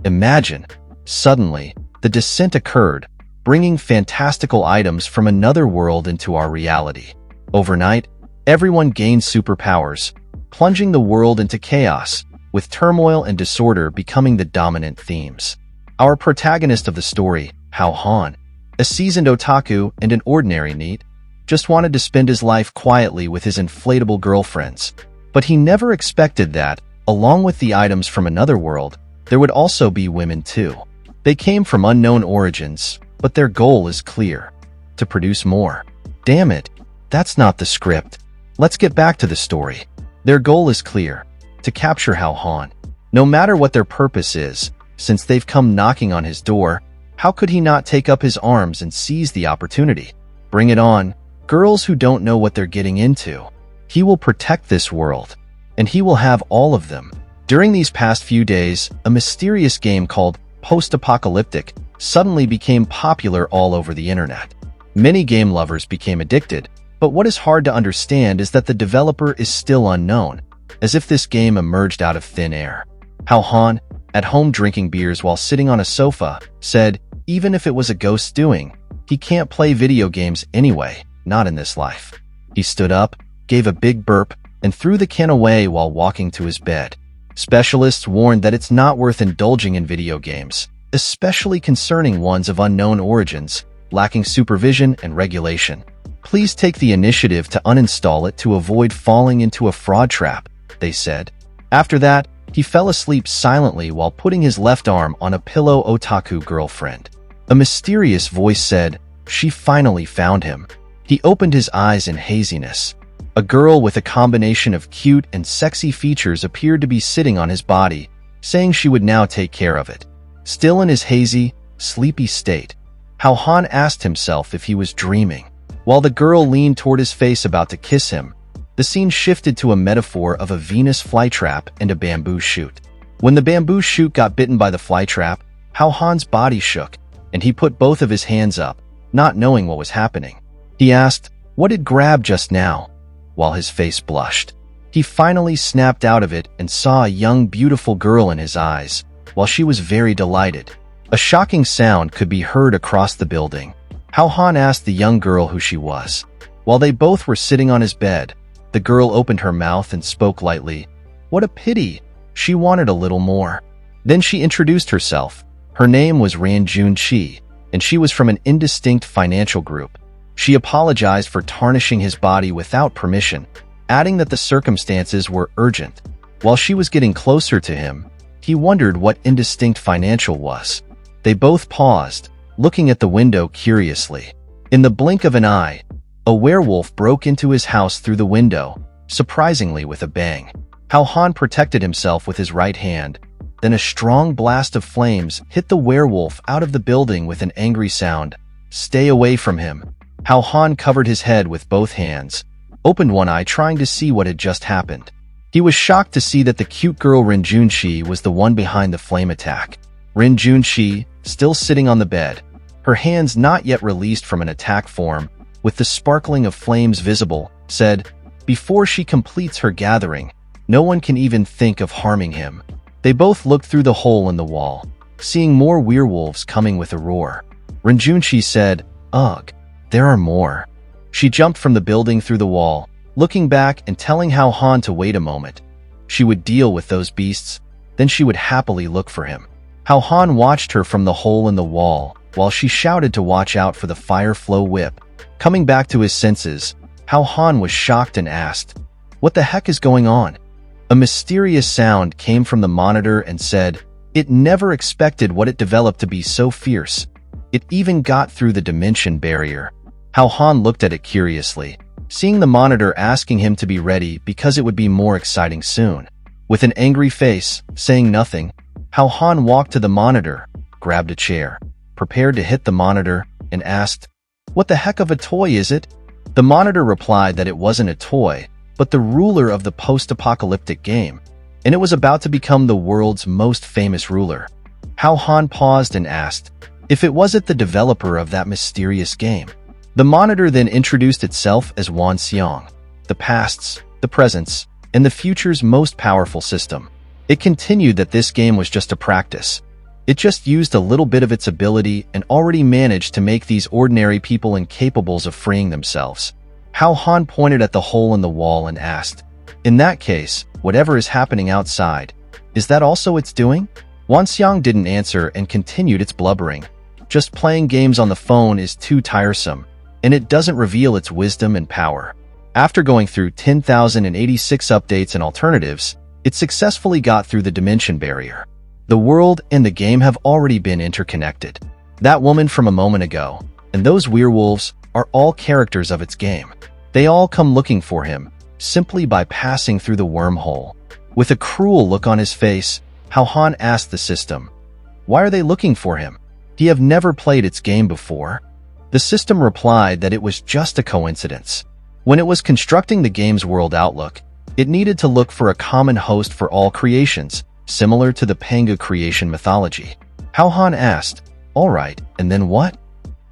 Imagine. Suddenly, the descent occurred, bringing fantastical items from another world into our reality. Overnight, everyone gained superpowers, plunging the world into chaos, with turmoil and disorder becoming the dominant themes. Our protagonist of the story, Hao Han, a seasoned otaku and an ordinary NEET, just wanted to spend his life quietly with his inflatable girlfriends. But he never expected that, along with the items from another world, there would also be women too. They came from unknown origins, but their goal is clear: to produce more. Damn it, that's not the script. Let's get back to the story. Their goal is clear: to capture Hao Han. No matter what their purpose is, since they've come knocking on his door, how could he not take up his arms and seize the opportunity? Bring it on, girls who don't know what they're getting into. He will protect this world, and he will have all of them. During these past few days, a mysterious game called Post-Apocalyptic suddenly became popular all over the internet. Many game lovers became addicted, but what is hard to understand is that the developer is still unknown, as if this game emerged out of thin air. Hao Han, at home drinking beers while sitting on a sofa, said, even if it was a ghost doing, he can't play video games anyway, not in this life. He stood up, gave a big burp, and threw the can away while walking to his bed. Specialists warned that it's not worth indulging in video games, especially concerning ones of unknown origins, lacking supervision and regulation. Please take the initiative to uninstall it to avoid falling into a fraud trap, they said. After that, he fell asleep silently while putting his left arm on a pillow. Otaku girlfriend. A mysterious voice said, she finally found him. He opened his eyes in haziness. A girl with a combination of cute and sexy features appeared to be sitting on his body, saying she would now take care of it. Still in his hazy, sleepy state, Hao Han asked himself if he was dreaming. While the girl leaned toward his face about to kiss him, the scene shifted to a metaphor of a Venus flytrap and a bamboo shoot. When the bamboo shoot got bitten by the flytrap, Hao Han's body shook, and he put both of his hands up, not knowing what was happening. He asked, "What did grab just now?" While his face blushed. He finally snapped out of it and saw a young, beautiful girl in his eyes, while she was very delighted. A shocking sound could be heard across the building. Hao Han asked the young girl who she was. While they both were sitting on his bed, the girl opened her mouth and spoke lightly. What a pity. She wanted a little more. Then she introduced herself. Her name was Ranjun Chi, and she was from an indistinct financial group. She apologized for tarnishing his body without permission, adding that the circumstances were urgent. While she was getting closer to him, he wondered what indistinct financial was. They both paused, looking at the window curiously. In the blink of an eye, a werewolf broke into his house through the window, surprisingly with a bang. Hao Han protected himself with his right hand. Then a strong blast of flames hit the werewolf out of the building with an angry sound. Stay away from him. Hao Han covered his head with both hands, opened one eye trying to see what had just happened. He was shocked to see that the cute girl Ranjun Chi was the one behind the flame attack. Ranjun Chi, still sitting on the bed, her hands not yet released from an attack form, with the sparkling of flames visible, said, before she completes her gathering, no one can even think of harming him. They both looked through the hole in the wall, seeing more werewolves coming with a roar. Ranjun Chi said, ugh, there are more. She jumped from the building through the wall, looking back and telling Hao Han to wait a moment. She would deal with those beasts, then she would happily look for him. Hao Han watched her from the hole in the wall, while she shouted to watch out for the fire flow whip. Coming back to his senses, Hao Han was shocked and asked, what the heck is going on? A mysterious sound came from the monitor and said, it never expected what it developed to be so fierce. It even got through the dimension barrier. Hao Han looked at it curiously, seeing the monitor asking him to be ready because it would be more exciting soon. With an angry face, saying nothing, Hao Han walked to the monitor, grabbed a chair, prepared to hit the monitor, and asked, what the heck of a toy is it? The monitor replied that it wasn't a toy, but the ruler of the post-apocalyptic game, and it was about to become the world's most famous ruler. Hao Han paused and asked, if it wasn't the developer of that mysterious game. The monitor then introduced itself as Wan Xiang, the past's, the present's, and the future's most powerful system. It continued that this game was just a practice, It just used a little bit of its ability and already managed to make these ordinary people incapable of freeing themselves. Hao Han pointed at the hole in the wall and asked, "In that case, whatever is happening outside, is that also its doing?" Wan Xiang didn't answer and continued its blubbering. Just playing games on the phone is too tiresome, and it doesn't reveal its wisdom and power. After going through 10,086 updates and alternatives, it successfully got through the dimension barrier. The world and the game have already been interconnected. That woman from a moment ago, and those werewolves are all characters of its game. They all come looking for him, simply by passing through the wormhole. With a cruel look on his face, Hao Han asked the system, "Why are they looking for him? Do you have never played its game before?" The system replied that it was just a coincidence. When it was constructing the game's world outlook, it needed to look for a common host for all creations, similar to the Panga creation mythology. Hao Han asked, "All right, and then what?"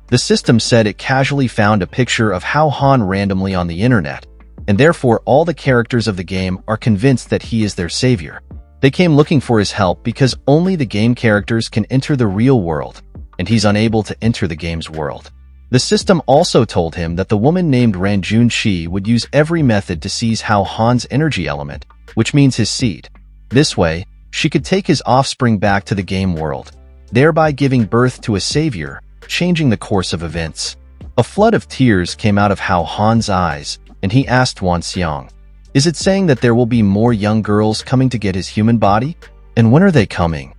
The system said it casually found a picture of Hao Han randomly on the internet, and therefore all the characters of the game are convinced that he is their savior. They came looking for his help because only the game characters can enter the real world, and he's unable to enter the game's world. The system also told him that the woman named Ranjun Shi would use every method to seize Hao Han's energy element, which means his seed. This way, she could take his offspring back to the game world, thereby giving birth to a savior, changing the course of events. A flood of tears came out of Hao Han's eyes, and he asked Wan Xiang, "Is it saying that there will be more young girls coming to get his human body? And when are they coming?"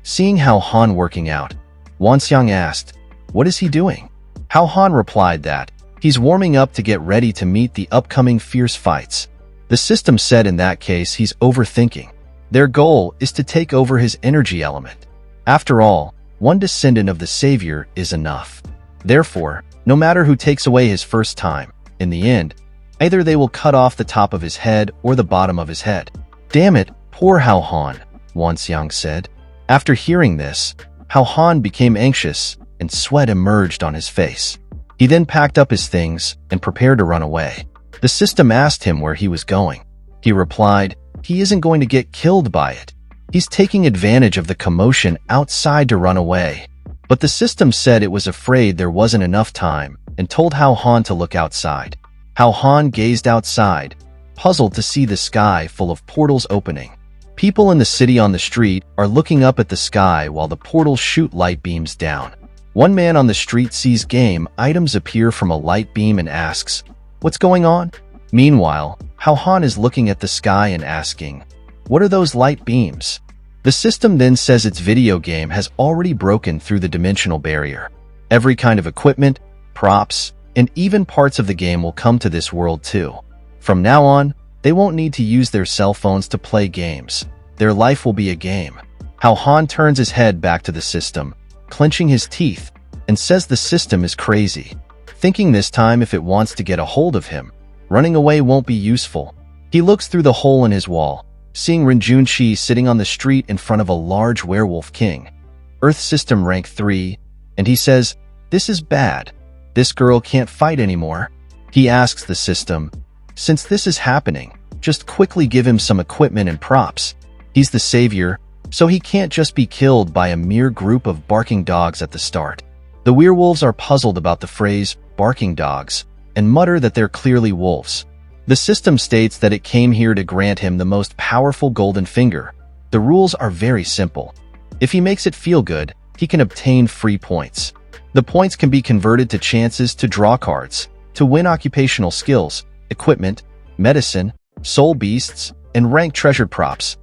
Seeing Hao Han working out, Wan Xiang asked, "What is he doing?" Hao Han replied that he's warming up to get ready to meet the upcoming fierce fights. The system said in that case he's overthinking. Their goal is to take over his energy element. After all, one descendant of the savior is enough. Therefore, no matter who takes away his first time, in the end, either they will cut off the top of his head or the bottom of his head. "Damn it, poor Hao Han," Wan Xiang said. After hearing this, Hao Han became anxious and sweat emerged on his face. He then packed up his things and prepared to run away. The system asked him where he was going. He replied, he isn't going to get killed by it. He's taking advantage of the commotion outside to run away. But the system said it was afraid there wasn't enough time and told Hao Han to look outside. Hao Han gazed outside, puzzled to see the sky full of portals opening. People in the city on the street are looking up at the sky while the portals shoot light beams down. One man on the street sees game items appear from a light beam and asks, "What's going on?" Meanwhile, Hao Han is looking at the sky and asking, "What are those light beams?" The system then says its video game has already broken through the dimensional barrier. Every kind of equipment, props, and even parts of the game will come to this world too. From now on, they won't need to use their cell phones to play games. Their life will be a game. Hao Han turns his head back to the system, clenching his teeth, and says the system is crazy. Thinking this time if it wants to get a hold of him, running away won't be useful. He looks through the hole in his wall, seeing Ranjun Shi sitting on the street in front of a large werewolf king. Earth system rank 3, and he says, "This is bad. This girl can't fight anymore." He asks the system, "Since this is happening, just quickly give him some equipment and props. He's the savior, so he can't just be killed by a mere group of barking dogs at the start." The werewolves are puzzled about the phrase, barking dogs, and mutter that they're clearly wolves. The system states that it came here to grant him the most powerful golden finger. The rules are very simple. If he makes it feel good, he can obtain free points. The points can be converted to chances to draw cards, to win occupational skills, equipment, medicine, soul beasts, and rank treasured props.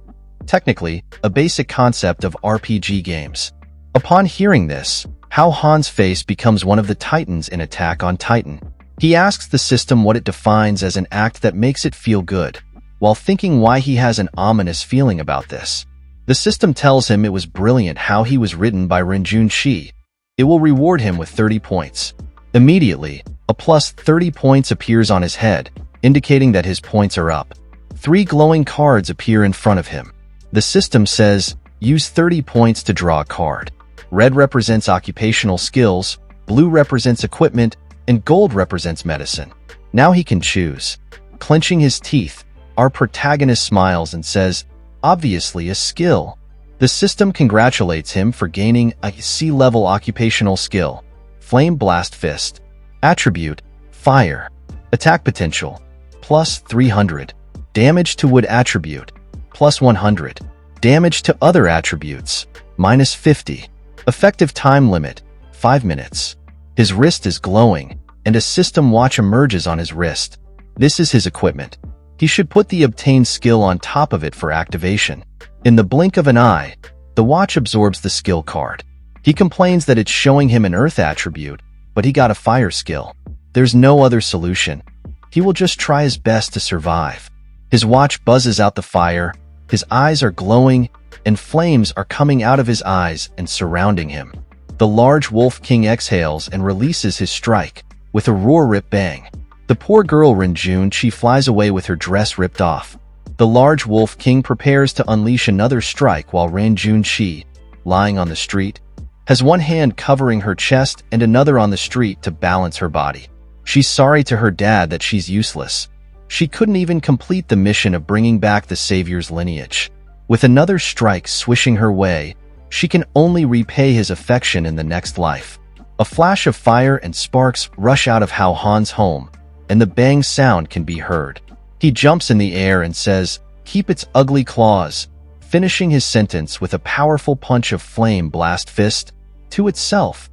Technically, a basic concept of RPG games. Upon hearing this, Hao Han's face becomes one of the titans in Attack on Titan. He asks the system what it defines as an act that makes it feel good, while thinking why he has an ominous feeling about this. The system tells him it was brilliant how he was written by Ranjun Shi. It will reward him with 30 points. Immediately, a plus 30 points appears on his head, indicating that his points are up. 3 glowing cards appear in front of him. The system says, use 30 points to draw a card. Red represents occupational skills, blue represents equipment, and gold represents medicine. Now he can choose. Clenching his teeth, our protagonist smiles and says, obviously a skill. The system congratulates him for gaining a C-level occupational skill, Flame Blast Fist. Attribute, Fire. Attack potential, plus 300. Damage to wood attribute, plus 100. Damage to other attributes, minus 50. Effective time limit, 5 minutes. His wrist is glowing, and a system watch emerges on his wrist. This is his equipment. He should put the obtained skill on top of it for activation. In the blink of an eye, the watch absorbs the skill card. He complains that it's showing him an earth attribute, but he got a fire skill. There's no other solution. He will just try his best to survive. His watch buzzes out the fire, his eyes are glowing, and flames are coming out of his eyes and surrounding him. The large wolf king exhales and releases his strike, with a roar-rip bang. The poor girl Renjun, she flies away with her dress ripped off. The large wolf king prepares to unleash another strike while Renjun Shi, lying on the street, has one hand covering her chest and another on the street to balance her body. She's sorry to her dad that she's useless. She couldn't even complete the mission of bringing back the savior's lineage. With another strike swishing her way, she can only repay his affection in the next life. A flash of fire and sparks rush out of Hao Han's home, and the bang sound can be heard. He jumps in the air and says, "Keep its ugly claws," finishing his sentence with a powerful punch of Flame Blast Fist to itself.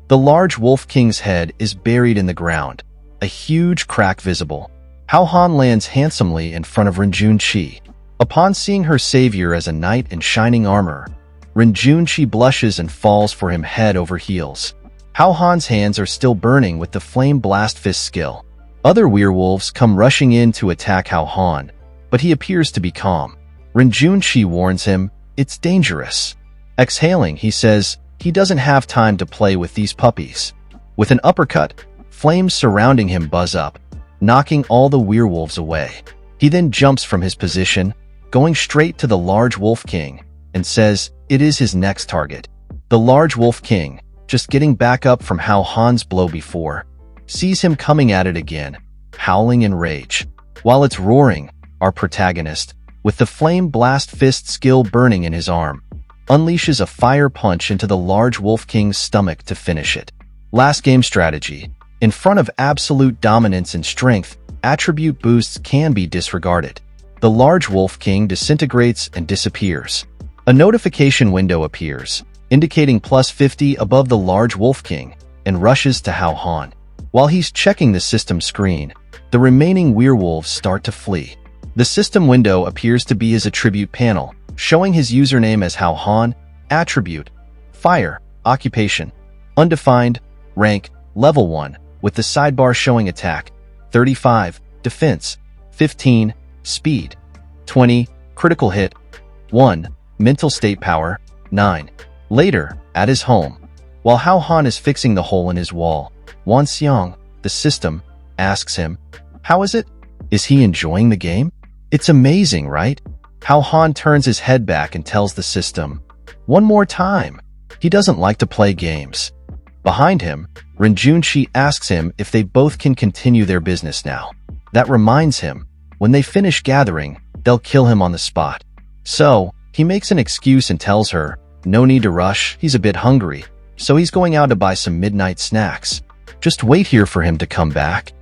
The large wolf king's head is buried in the ground, a huge crack visible. Hao Han lands handsomely in front of Renjun Chi. Upon seeing her savior as a knight in shining armor, Renjun Chi blushes and falls for him head over heels. Hao Han's hands are still burning with the Flame Blast Fist skill. Other werewolves come rushing in to attack Hao Han, but he appears to be calm. Renjun Chi warns him, "It's dangerous." Exhaling, he says he doesn't have time to play with these puppies. With an uppercut, flames surrounding him buzz up, knocking all the werewolves away. He then jumps from his position, going straight to the large wolf king, and says it is his next target. The large wolf king, just getting back up from Hao Han's blow before, sees him coming at it again, howling in rage. While it's roaring, our protagonist, with the Flame Blast Fist skill burning in his arm, unleashes a fire punch into the large wolf king's stomach to finish it. Last game strategy. In front of absolute dominance and strength, attribute boosts can be disregarded. The large wolf king disintegrates and disappears. A notification window appears, indicating plus 50 above the large wolf king, and rushes to Hao Han. While he's checking the system screen, the remaining werewolves start to flee. The system window appears to be his attribute panel, showing his username as Hao Han, attribute, fire, occupation, undefined, rank, level 1, with the sidebar showing attack, 35, defense, 15, speed, 20, critical hit, 1, mental state power, 9. Later, at his home, while Hao Han is fixing the hole in his wall, Wan Xiang, the system, asks him, "How is it? Is he enjoying the game? It's amazing, right?" Hao Han turns his head back and tells the system, "One more time." He doesn't like to play games. Behind him, Renjun Chi asks him if they both can continue their business now. That reminds him, when they finish gathering, they'll kill him on the spot. So, he makes an excuse and tells her, no need to rush, he's a bit hungry, so he's going out to buy some midnight snacks. Just wait here for him to come back.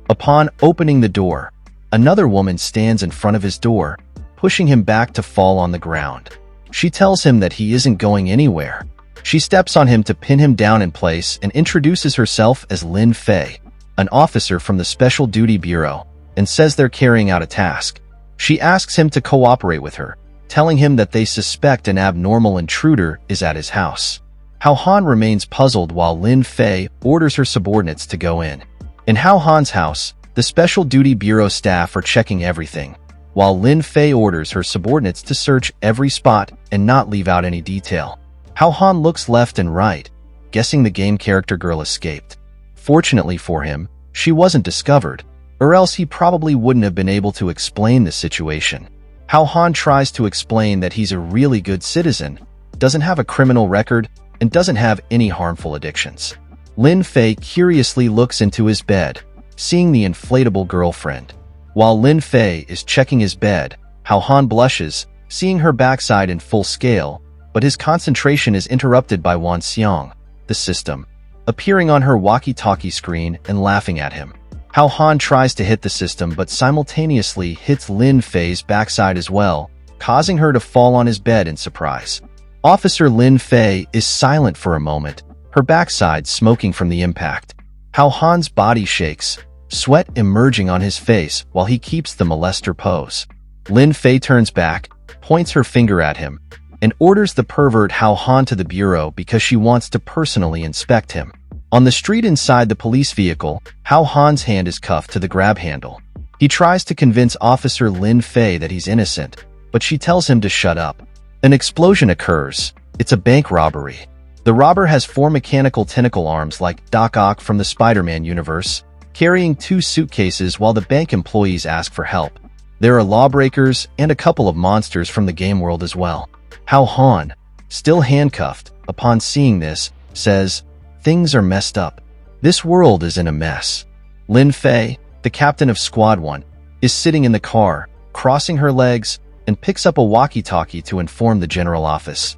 Upon opening the door, another woman stands in front of his door, pushing him back to fall on the ground. She tells him that he isn't going anywhere. She steps on him to pin him down in place and introduces herself as Lin Fei, an officer from the Special Duty Bureau, and says they're carrying out a task. She asks him to cooperate with her, telling him that they suspect an abnormal intruder is at his house. Hao Han remains puzzled while Lin Fei orders her subordinates to go in. In Hao Han's house, the Special Duty Bureau staff are checking everything, while Lin Fei orders her subordinates to search every spot and not leave out any detail. Hao Han looks left and right, guessing the game character girl escaped. Fortunately for him, she wasn't discovered, or else he probably wouldn't have been able to explain the situation. Hao Han tries to explain that he's a really good citizen, doesn't have a criminal record, and doesn't have any harmful addictions. Lin Fei curiously looks into his bed, seeing the inflatable girlfriend. While Lin Fei is checking his bed, Hao Han blushes, seeing her backside in full scale, but his concentration is interrupted by Wan Xiang, the system, appearing on her walkie-talkie screen and laughing at him. Hao Han tries to hit the system but simultaneously hits Lin Fei's backside as well, causing her to fall on his bed in surprise. Officer Lin Fei is silent for a moment, her backside smoking from the impact. Hao Han's body shakes, sweat emerging on his face while he keeps the molester pose. Lin Fei turns back, points her finger at him, and orders the pervert Hao Han to the bureau because she wants to personally inspect him. On the street inside the police vehicle, Hao Han's hand is cuffed to the grab handle. He tries to convince Officer Lin Fei that he's innocent, but she tells him to shut up. An explosion occurs. It's a bank robbery. The robber has 4 mechanical tentacle arms like Doc Ock from the Spider-Man universe, carrying 2 suitcases while the bank employees ask for help. There are lawbreakers and a couple of monsters from the game world as well. Hao Han, still handcuffed, upon seeing this, says, "Things are messed up. This world is in a mess." Lin Fei, the captain of Squad 1, is sitting in the car, crossing her legs, and picks up a walkie-talkie to inform the general office.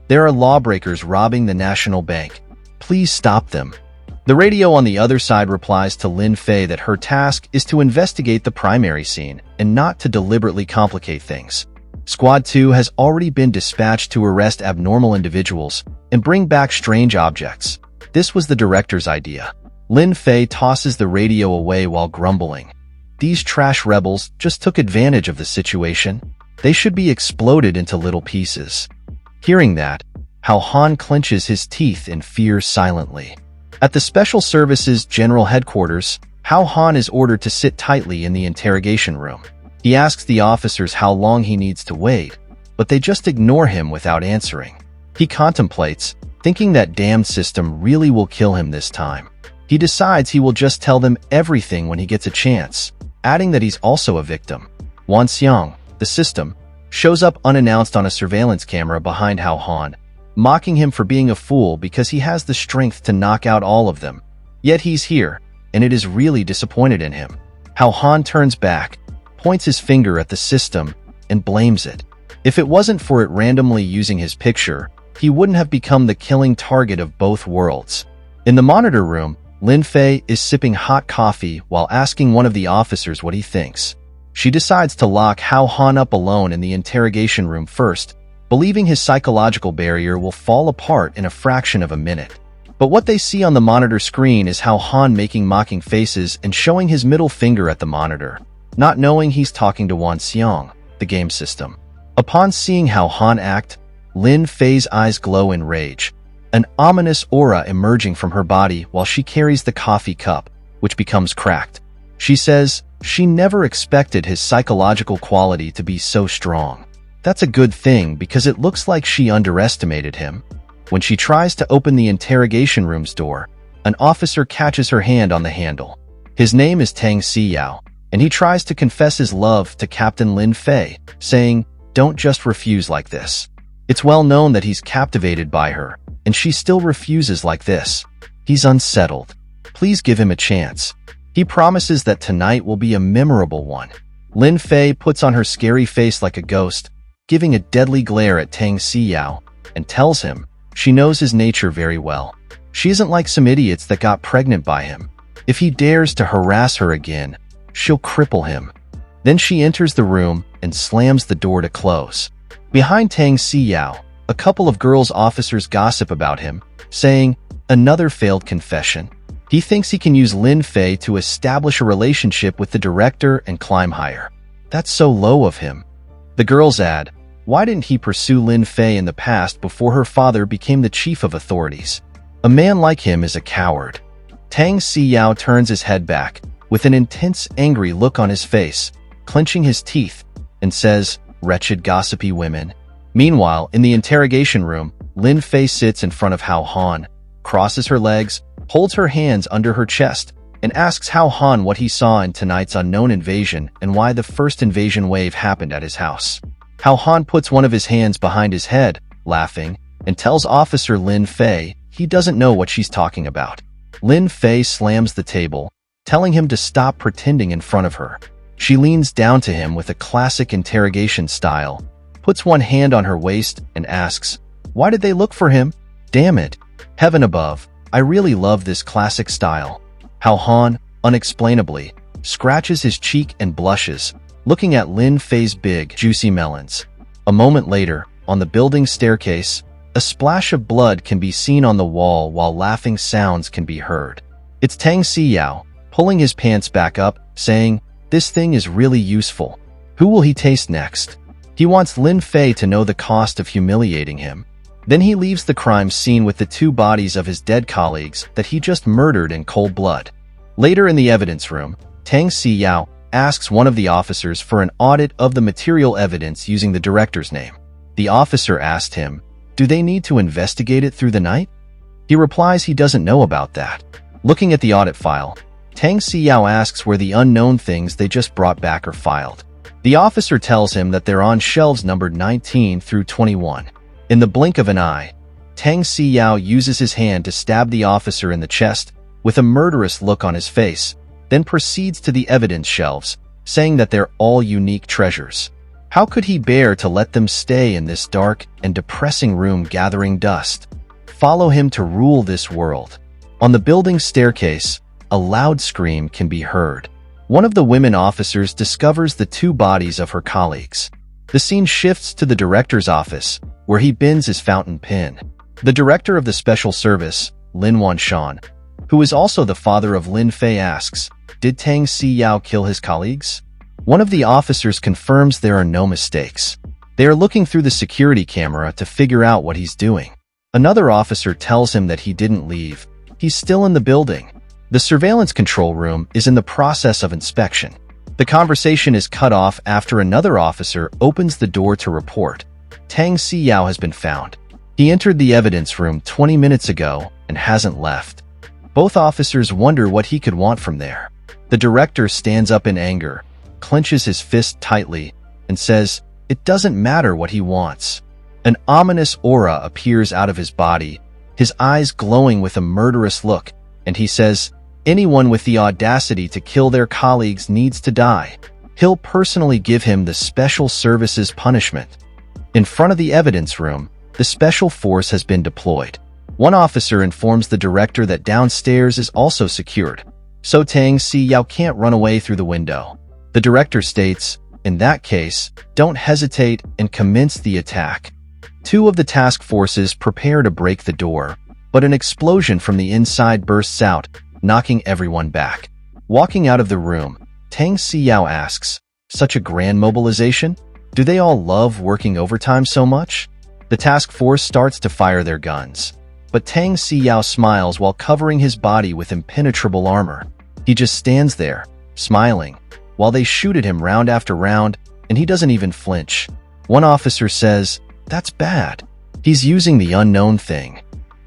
There are lawbreakers robbing the National Bank. Please stop them. The radio on the other side replies to Lin Fei that her task is to investigate the primary scene and not to deliberately complicate things. Squad 2 has already been dispatched to arrest abnormal individuals and bring back strange objects. This was the director's idea. Lin Fei tosses the radio away while grumbling. These trash rebels just took advantage of the situation. They should be exploded into little pieces. Hearing that, Hao Han clenches his teeth in fear silently. At the Special Services General Headquarters, Hao Han is ordered to sit tightly in the interrogation room. He asks the officers how long he needs to wait, but they just ignore him without answering. He contemplates, thinking that damned system really will kill him this time. He decides he will just tell them everything when he gets a chance, adding that he's also a victim. Wan Xiang, the system, shows up unannounced on a surveillance camera behind Hao Han, mocking him for being a fool because he has the strength to knock out all of them. Yet he's here, and it is really disappointed in him. Hao Han turns back, points his finger at the system, and blames it. If it wasn't for it randomly using his picture, he wouldn't have become the killing target of both worlds. In the monitor room, Lin Fei is sipping hot coffee while asking one of the officers what he thinks. She decides to lock Hao Han up alone in the interrogation room first, believing his psychological barrier will fall apart in a fraction of a minute. But what they see on the monitor screen is Hao Han making mocking faces and showing his middle finger at the monitor, not knowing he's talking to Wan Xiang, the game system. Upon seeing Hao Han act, Lin Fei's eyes glow in rage, an ominous aura emerging from her body while she carries the coffee cup, which becomes cracked. She says she never expected his psychological quality to be so strong. That's a good thing because it looks like she underestimated him. When she tries to open the interrogation room's door, an officer catches her hand on the handle. His name is Tang Siyao, and he tries to confess his love to Captain Lin Fei, saying, "Don't just refuse like this." It's well known that he's captivated by her, and she still refuses like this. He's unsettled. Please give him a chance. He promises that tonight will be a memorable one. Lin Fei puts on her scary face like a ghost, giving a deadly glare at Tang Siyao, and tells him she knows his nature very well. She isn't like some idiots that got pregnant by him. If he dares to harass her again, she'll cripple him. Then she enters the room and slams the door to close. Behind Tang Siyao, a couple of girls officers gossip about him, saying, "Another failed confession." He thinks he can use Lin Fei to establish a relationship with the director and climb higher. That's so low of him. The girls add, why didn't he pursue Lin Fei in the past before her father became the chief of authorities? A man like him is a coward. Tang Siyao turns his head back, with an intense, angry look on his face, clenching his teeth, and says, "Wretched, gossipy women." Meanwhile, in the interrogation room, Lin Fei sits in front of Hao Han, crosses her legs, holds her hands under her chest, and asks Hao Han what he saw in tonight's unknown invasion and why the first invasion wave happened at his house. Hao Han puts one of his hands behind his head, laughing, and tells Officer Lin Fei he doesn't know what she's talking about. Lin Fei slams the table, telling him to stop pretending in front of her. She leans down to him with a classic interrogation style, puts one hand on her waist, and asks, Why did they look for him? Damn it. Heaven above, I really love this classic style. Hao Han, unexplainably, scratches his cheek and blushes, looking at Lin Fei's big, juicy melons. A moment later, on the building staircase, a splash of blood can be seen on the wall while laughing sounds can be heard. It's Tang Siyao, pulling his pants back up, saying, "This thing is really useful. Who will he taste next?" He wants Lin Fei to know the cost of humiliating him. Then he leaves the crime scene with the two bodies of his dead colleagues that he just murdered in cold blood. Later in the evidence room, Tang Siyao asks one of the officers for an audit of the material evidence using the director's name. The officer asked him, "Do they need to investigate it through the night?" He replies he doesn't know about that. Looking at the audit file, Tang Siyao asks where the unknown things they just brought back are filed. The officer tells him that they're on shelves numbered 19 through 21. In the blink of an eye, Tang Siyao uses his hand to stab the officer in the chest with a murderous look on his face, then proceeds to the evidence shelves, saying that they're all unique treasures. How could he bear to let them stay in this dark and depressing room gathering dust? Follow him to rule this world. On the building staircase, a loud scream can be heard. One of the women officers discovers the two bodies of her colleagues. The scene shifts to the director's office, where he bins his fountain pen. The director of the special service, Wan Xiang, who is also the father of Lin Fei, asks, "Did Tang Siyao kill his colleagues?" One of the officers confirms there are no mistakes. They are looking through the security camera to figure out what he's doing. Another officer tells him that he didn't leave. He's still in the building. The surveillance control room is in the process of inspection. The conversation is cut off after another officer opens the door to report. Tang Siyao has been found. He entered the evidence room 20 minutes ago and hasn't left. Both officers wonder what he could want from there. The director stands up in anger, clenches his fist tightly, and says, "It doesn't matter what he wants." An ominous aura appears out of his body, his eyes glowing with a murderous look, and he says, "Anyone with the audacity to kill their colleagues needs to die. He'll personally give him the special services punishment." In front of the evidence room, the special force has been deployed. One officer informs the director that downstairs is also secured, so Tang Siyao can't run away through the window. The director states, "In that case, don't hesitate and commence the attack." Two of the task forces prepare to break the door, but an explosion from the inside bursts out, knocking everyone back. Walking out of the room, Tang Siyao asks, "Such a grand mobilization? Do they all love working overtime so much?" The task force starts to fire their guns, but Tang Siyao smiles while covering his body with impenetrable armor. He just stands there, smiling, while they shoot at him round after round, and he doesn't even flinch. One officer says, "That's bad. He's using the unknown thing."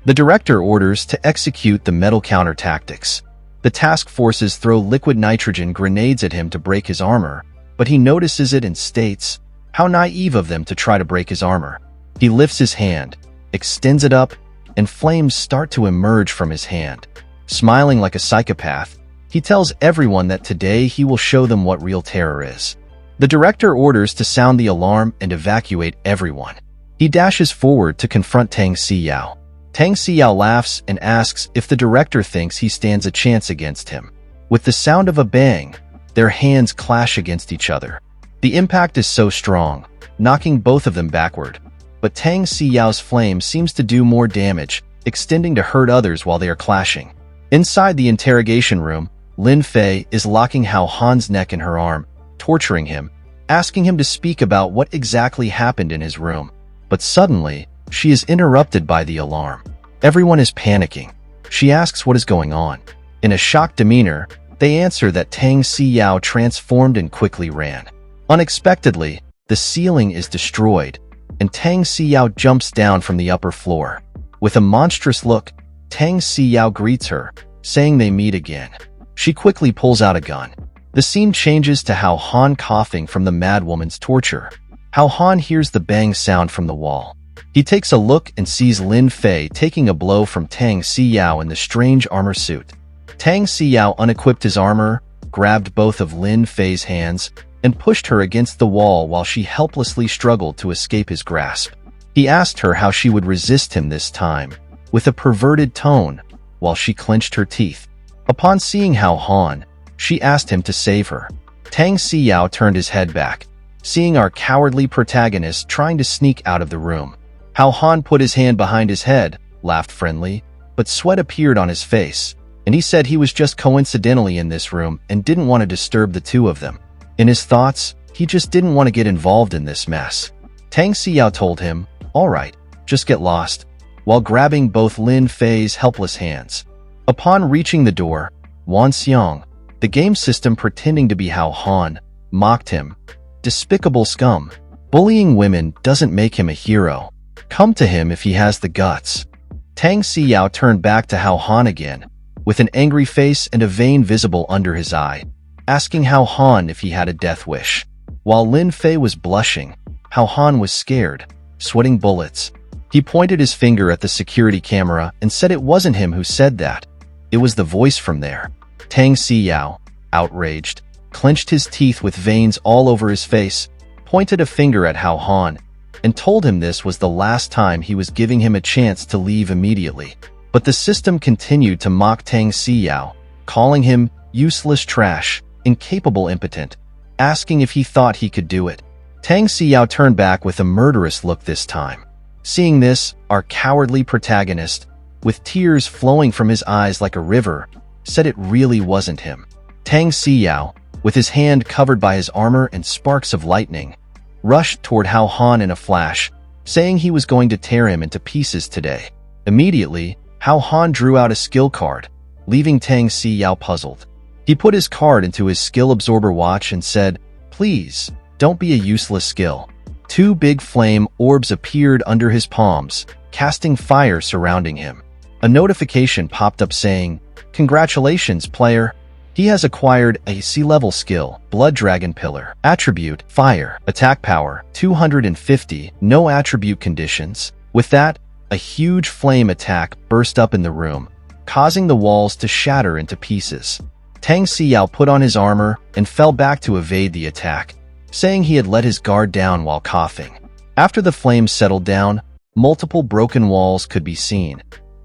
The director orders to execute the metal counter tactics. The task forces throw liquid nitrogen grenades at him to break his armor, but he notices it and states, "How naive of them to try to break his armor." He lifts his hand, extends it up, and flames start to emerge from his hand. Smiling like a psychopath, he tells everyone that today he will show them what real terror is. The director orders to sound the alarm and evacuate everyone. He dashes forward to confront Tang Siyao. Tang Siyao laughs and asks if the director thinks he stands a chance against him. With the sound of a bang, their hands clash against each other. The impact is so strong, knocking both of them backward. But Tang Siyao's flame seems to do more damage, extending to hurt others while they are clashing. Inside the interrogation room, Lin Fei is locking Hao Han's neck in her arm, torturing him, asking him to speak about what exactly happened in his room. But suddenly, she is interrupted by the alarm. Everyone is panicking. She asks what is going on. In a shocked demeanor, they answer that Tang Siyao transformed and quickly ran. Unexpectedly, the ceiling is destroyed, and Tang Siyao jumps down from the upper floor. With a monstrous look, Tang Siyao greets her, saying they meet again. She quickly pulls out a gun. The scene changes to Hao Han coughing from the madwoman's torture. Hao Han hears the bang sound from the wall. He takes a look and sees Lin Fei taking a blow from Tang Siyao in the strange armor suit. Tang Siyao unequipped his armor, grabbed both of Lin Fei's hands, and pushed her against the wall while she helplessly struggled to escape his grasp. He asked her how she would resist him this time, with a perverted tone, while she clenched her teeth. Upon seeing Hao Han, she asked him to save her. Tang Siyao turned his head back, seeing our cowardly protagonist trying to sneak out of the room. Hao Han put his hand behind his head, laughed friendly, but sweat appeared on his face, and he said he was just coincidentally in this room and didn't want to disturb the two of them. In his thoughts, he just didn't want to get involved in this mess. Tang Siyao told him, "All right, just get lost," while grabbing both Lin Fei's helpless hands. Upon reaching the door, Wan Xiang, the game system pretending to be Hao Han, mocked him. "Despicable scum. Bullying women doesn't make him a hero. Come to him if he has the guts." Tang Siyao turned back to Hao Han again, with an angry face and a vein visible under his eye, asking Hao Han if he had a death wish. While Lin Fei was blushing, Hao Han was scared, sweating bullets. He pointed his finger at the security camera and said it wasn't him who said that. It was the voice from there. Tang Siyao, outraged, clenched his teeth with veins all over his face, pointed a finger at Hao Han, and told him this was the last time he was giving him a chance to leave immediately. But the system continued to mock Tang Siyao, calling him useless trash, incapable impotent, asking if he thought he could do it. Tang Siyao turned back with a murderous look this time. Seeing this, our cowardly protagonist, with tears flowing from his eyes like a river, said it really wasn't him. Tang Siyao, with his hand covered by his armor and sparks of lightning, rushed toward Hao Han in a flash, saying he was going to tear him into pieces today. Immediately, Hao Han drew out a skill card, leaving Tang Siyao puzzled. He put his card into his skill absorber watch and said, "Please, don't be a useless skill." Two big flame orbs appeared under his palms, casting fire surrounding him. A notification popped up saying, "Congratulations, player. He has acquired a C-level skill, Blood Dragon Pillar. Attribute, Fire. Attack power, 250. No attribute conditions." With that, a huge flame attack burst up in the room, causing the walls to shatter into pieces. Tang Siyao put on his armor and fell back to evade the attack, saying he had let his guard down while coughing. After the flames settled down, multiple broken walls could be seen,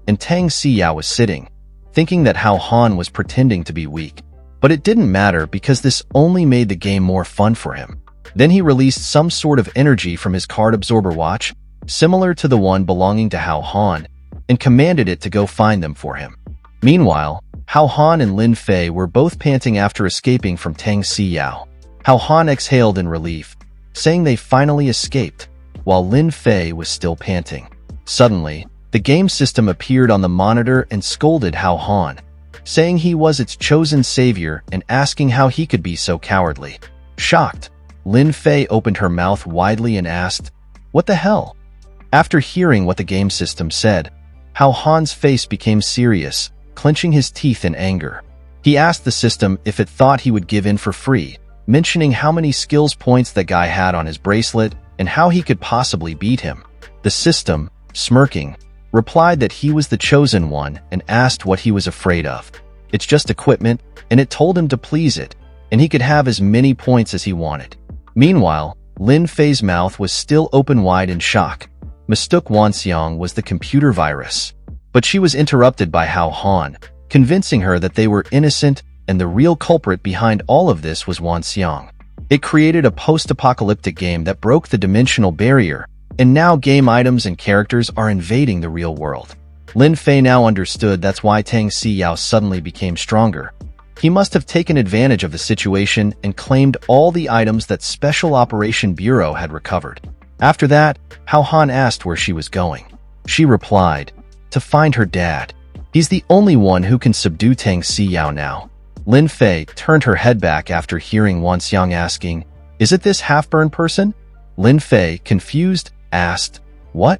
and Tang Siyao was sitting, thinking that Hao Han was pretending to be weak. But it didn't matter because this only made the game more fun for him. Then he released some sort of energy from his card absorber watch, similar to the one belonging to Hao Han, and commanded it to go find them for him. Meanwhile, Hao Han and Lin Fei were both panting after escaping from Tang Siyao. Hao Han exhaled in relief, saying they finally escaped, while Lin Fei was still panting. Suddenly, the game system appeared on the monitor and scolded Hao Han, saying he was its chosen savior and asking how he could be so cowardly. Shocked, Lin Fei opened her mouth widely and asked, "What the hell?" After hearing what the game system said, Hao Han's face became serious, clenching his teeth in anger. He asked the system if it thought he would give in for free, mentioning how many skills points that guy had on his bracelet and how he could possibly beat him. The system, smirking, replied that he was the chosen one and asked what he was afraid of. It's just equipment, and it told him to please it, and he could have as many points as he wanted. Meanwhile, Lin Fei's mouth was still open wide in shock. Mistook Wan Xiang was the computer virus. But she was interrupted by Hao Han, convincing her that they were innocent and the real culprit behind all of this was Wan Xiang. It created a post-apocalyptic game that broke the dimensional barrier, and now game items and characters are invading the real world. Lin Fei now understood that's why Tang Siyao suddenly became stronger. He must have taken advantage of the situation and claimed all the items that Special Operation Bureau had recovered. After that, Hao Han asked where she was going. She replied, "To find her dad. He's the only one who can subdue Tang Siyao now." Lin Fei turned her head back after hearing Wan Xiang asking, "Is it this half-burned person?" Lin Fei, confused, asked, "What?"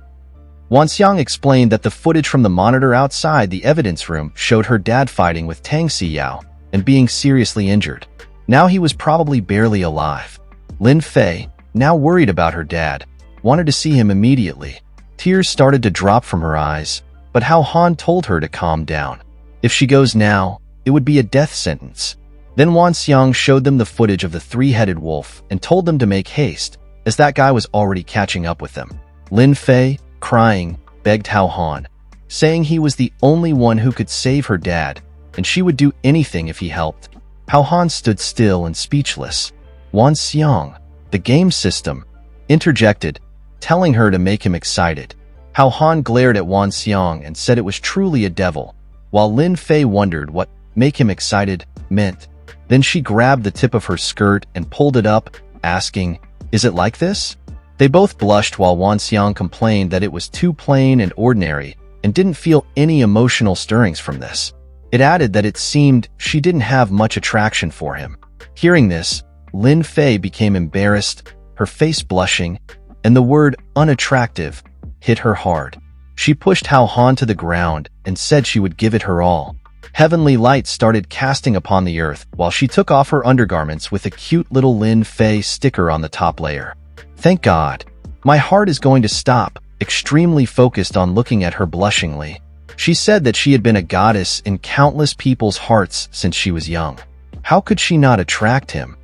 Wan Xiang explained that the footage from the monitor outside the evidence room showed her dad fighting with Tang Siyao and being seriously injured. Now he was probably barely alive. Lin Fei, now worried about her dad, wanted to see him immediately. Tears started to drop from her eyes, but Hao Han told her to calm down. If she goes now, it would be a death sentence. Then Wan Xiang showed them the footage of the three-headed wolf and told them to make haste, as that guy was already catching up with them. Lin Fei, crying, begged Hao Han, saying he was the only one who could save her dad, and she would do anything if he helped. Hao Han stood still and speechless. Wan Xiang, the game system, interjected, telling her to make him excited. Hao Han glared at Wan Xiang and said it was truly a devil, while Lin Fei wondered what "make him excited" meant. Then she grabbed the tip of her skirt and pulled it up, asking, "Is it like this?" They both blushed while Wan Xiang complained that it was too plain and ordinary and didn't feel any emotional stirrings from this. It added that it seemed she didn't have much attraction for him. Hearing this, Lin Fei became embarrassed, her face blushing, and the word unattractive hit her hard. She pushed Hao Han to the ground and said she would give it her all. Heavenly light started casting upon the earth while she took off her undergarments with a cute little Lin Fei sticker on the top layer. Thank God. My heart is going to stop, extremely focused on looking at her blushingly. She said that she had been a goddess in countless people's hearts since she was young. How could she not attract him?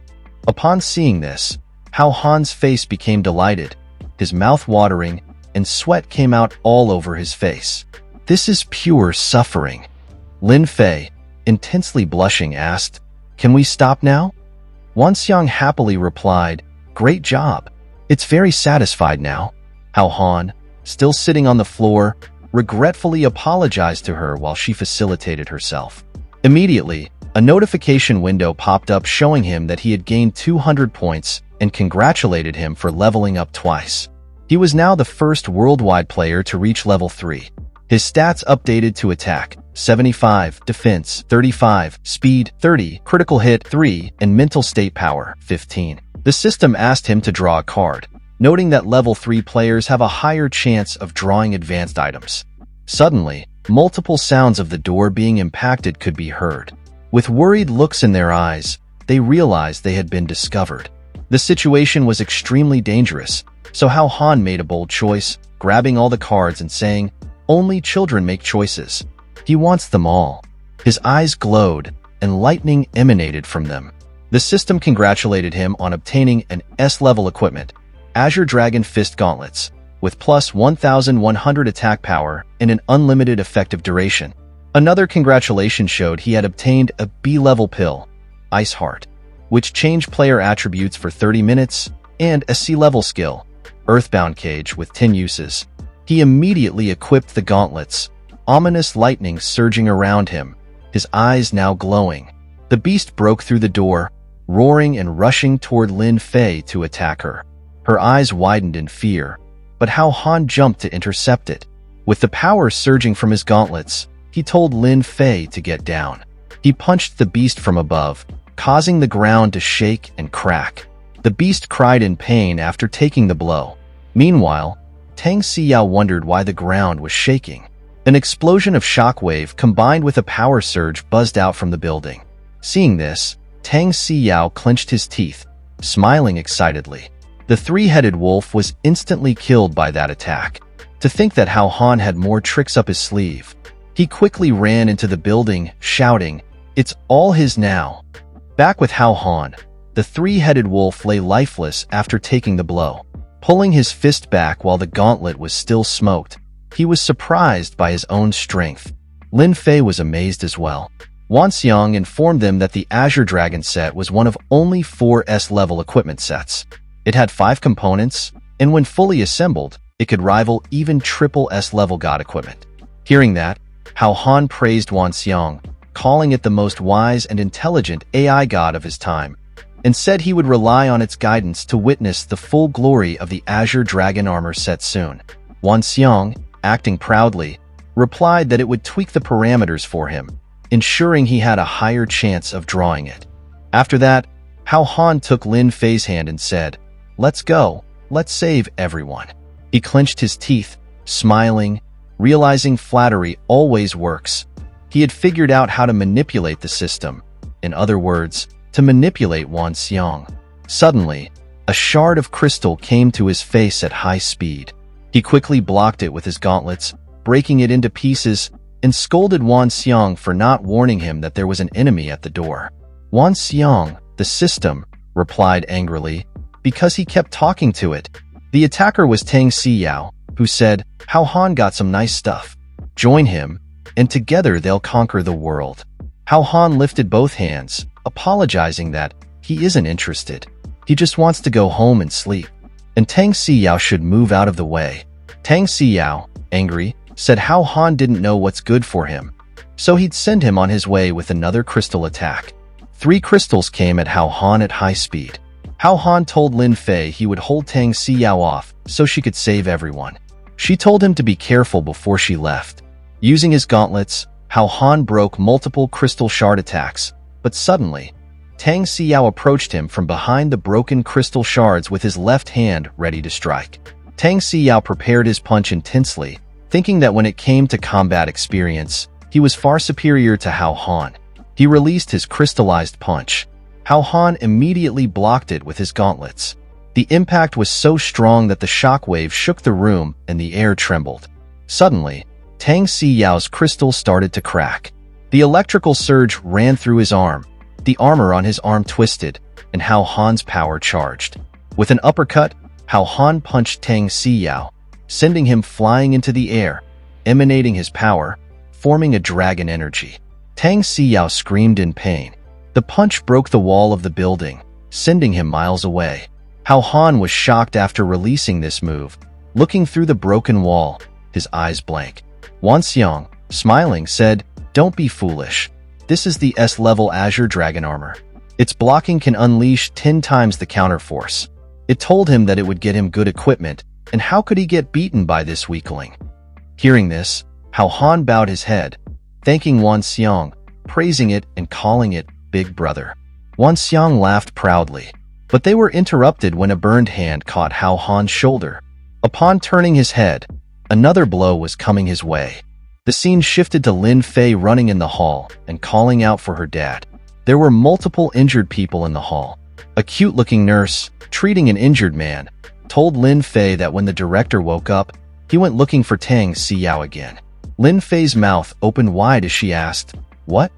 Upon seeing this, Hao Han's face became delighted, his mouth watering, and sweat came out all over his face. This is pure suffering. Lin Fei, intensely blushing, asked, "Can we stop now?" Wan Xiang happily replied, "Great job. It's very satisfied now." Hao Han, still sitting on the floor, regretfully apologized to her while she facilitated herself. Immediately, a notification window popped up showing him that he had gained 200 points and congratulated him for leveling up twice. He was now the first worldwide player to reach level 3. His stats updated to attack 75, defense 35, speed 30, critical hit 3, and mental state power 15. The system asked him to draw a card, noting that level 3 players have a higher chance of drawing advanced items. Suddenly, multiple sounds of the door being impacted could be heard. With worried looks in their eyes, they realized they had been discovered. The situation was extremely dangerous, so Hao Han made a bold choice, grabbing all the cards and saying, "Only children make choices." He wants them all. His eyes glowed, and lightning emanated from them. The system congratulated him on obtaining an S-level equipment, Azure Dragon Fist Gauntlets, with plus 1,100 attack power and an unlimited effective duration. Another congratulation showed he had obtained a B-level pill, Ice Heart, which changed player attributes for 30 minutes, and a C-level skill, Earthbound Cage, with 10 uses. He immediately equipped the gauntlets, ominous lightning surging around him, his eyes now glowing. The beast broke through the door, roaring and rushing toward Lin Fei to attack her. Her eyes widened in fear, but Hao Han jumped to intercept it. With the power surging from his gauntlets, he told Lin Fei to get down. He punched the beast from above, causing the ground to shake and crack. The beast cried in pain after taking the blow. Meanwhile, Tang Siyao wondered why the ground was shaking. An explosion of shockwave combined with a power surge buzzed out from the building. Seeing this, Tang Siyao clenched his teeth, smiling excitedly. The three-headed wolf was instantly killed by that attack. To think that Hao Han had more tricks up his sleeve. He quickly ran into the building, shouting, "It's all his now." Back with Hao Han, the three-headed wolf lay lifeless after taking the blow. Pulling his fist back while the gauntlet was still smoked, he was surprised by his own strength. Lin Fei was amazed as well. Wan Xiang informed them that the Azure Dragon set was one of only 4 S-level equipment sets. It had 5 components, and when fully assembled, it could rival even triple S-level god equipment. Hearing that, Hao Han praised Wan Xiang, calling it the most wise and intelligent AI god of his time, and said he would rely on its guidance to witness the full glory of the Azure Dragon armor set soon. Wan Xiang, acting proudly, replied that it would tweak the parameters for him, ensuring he had a higher chance of drawing it. After that, Hao Han took Lin Fei's hand and said, "Let's go, let's save everyone." He clenched his teeth, smiling, realizing flattery always works. He had figured out how to manipulate the system, in other words, to manipulate Wan Xiang. Suddenly, a shard of crystal came to his face at high speed. He quickly blocked it with his gauntlets, breaking it into pieces, and scolded Wan Xiang for not warning him that there was an enemy at the door. Wan Xiang, the system, replied angrily, because he kept talking to it. The attacker was Tang Siyao, who said, Hao Han got some nice stuff. Join him, and together they'll conquer the world. Hao Han lifted both hands, apologizing that he isn't interested. He just wants to go home and sleep. And Tang Siyao should move out of the way. Tang Siyao, angry, said Hao Han didn't know what's good for him, so he'd send him on his way with another crystal attack. 3 crystals came at Hao Han at high speed. Hao Han told Lin Fei he would hold Tang Siyao off so she could save everyone. She told him to be careful before she left. Using his gauntlets, Hao Han broke multiple crystal shard attacks, but suddenly, Tang Siyao approached him from behind the broken crystal shards with his left hand ready to strike. Tang Siyao prepared his punch intensely, thinking that when it came to combat experience, he was far superior to Hao Han. He released his crystallized punch. Hao Han immediately blocked it with his gauntlets. The impact was so strong that the shockwave shook the room and the air trembled. Suddenly, Tang Siyao's crystal started to crack. The electrical surge ran through his arm. The armor on his arm twisted, and Hao Han's power charged. With an uppercut, Hao Han punched Tang Siyao, sending him flying into the air, emanating his power, forming a dragon energy. Tang Siyao screamed in pain. The punch broke the wall of the building, sending him miles away. Hao Han was shocked after releasing this move. Looking through the broken wall, his eyes blank. Wan Xiang, smiling, said, "Don't be foolish. This is the S-level Azure Dragon armor. Its blocking can unleash 10 times the counterforce." It told him that it would get him good equipment, and how could he get beaten by this weakling? Hearing this, Hao Han bowed his head, thanking Wan Xiang, praising it and calling it Big Brother. Wan Xiang laughed proudly, but they were interrupted when a burned hand caught Hao Han's shoulder. Upon turning his head, another blow was coming his way. The scene shifted to Lin Fei running in the hall and calling out for her dad. There were multiple injured people in the hall. A cute-looking nurse, treating an injured man, told Lin Fei that when the director woke up, he went looking for Tang Siyao again. Lin Fei's mouth opened wide as she asked, "What?"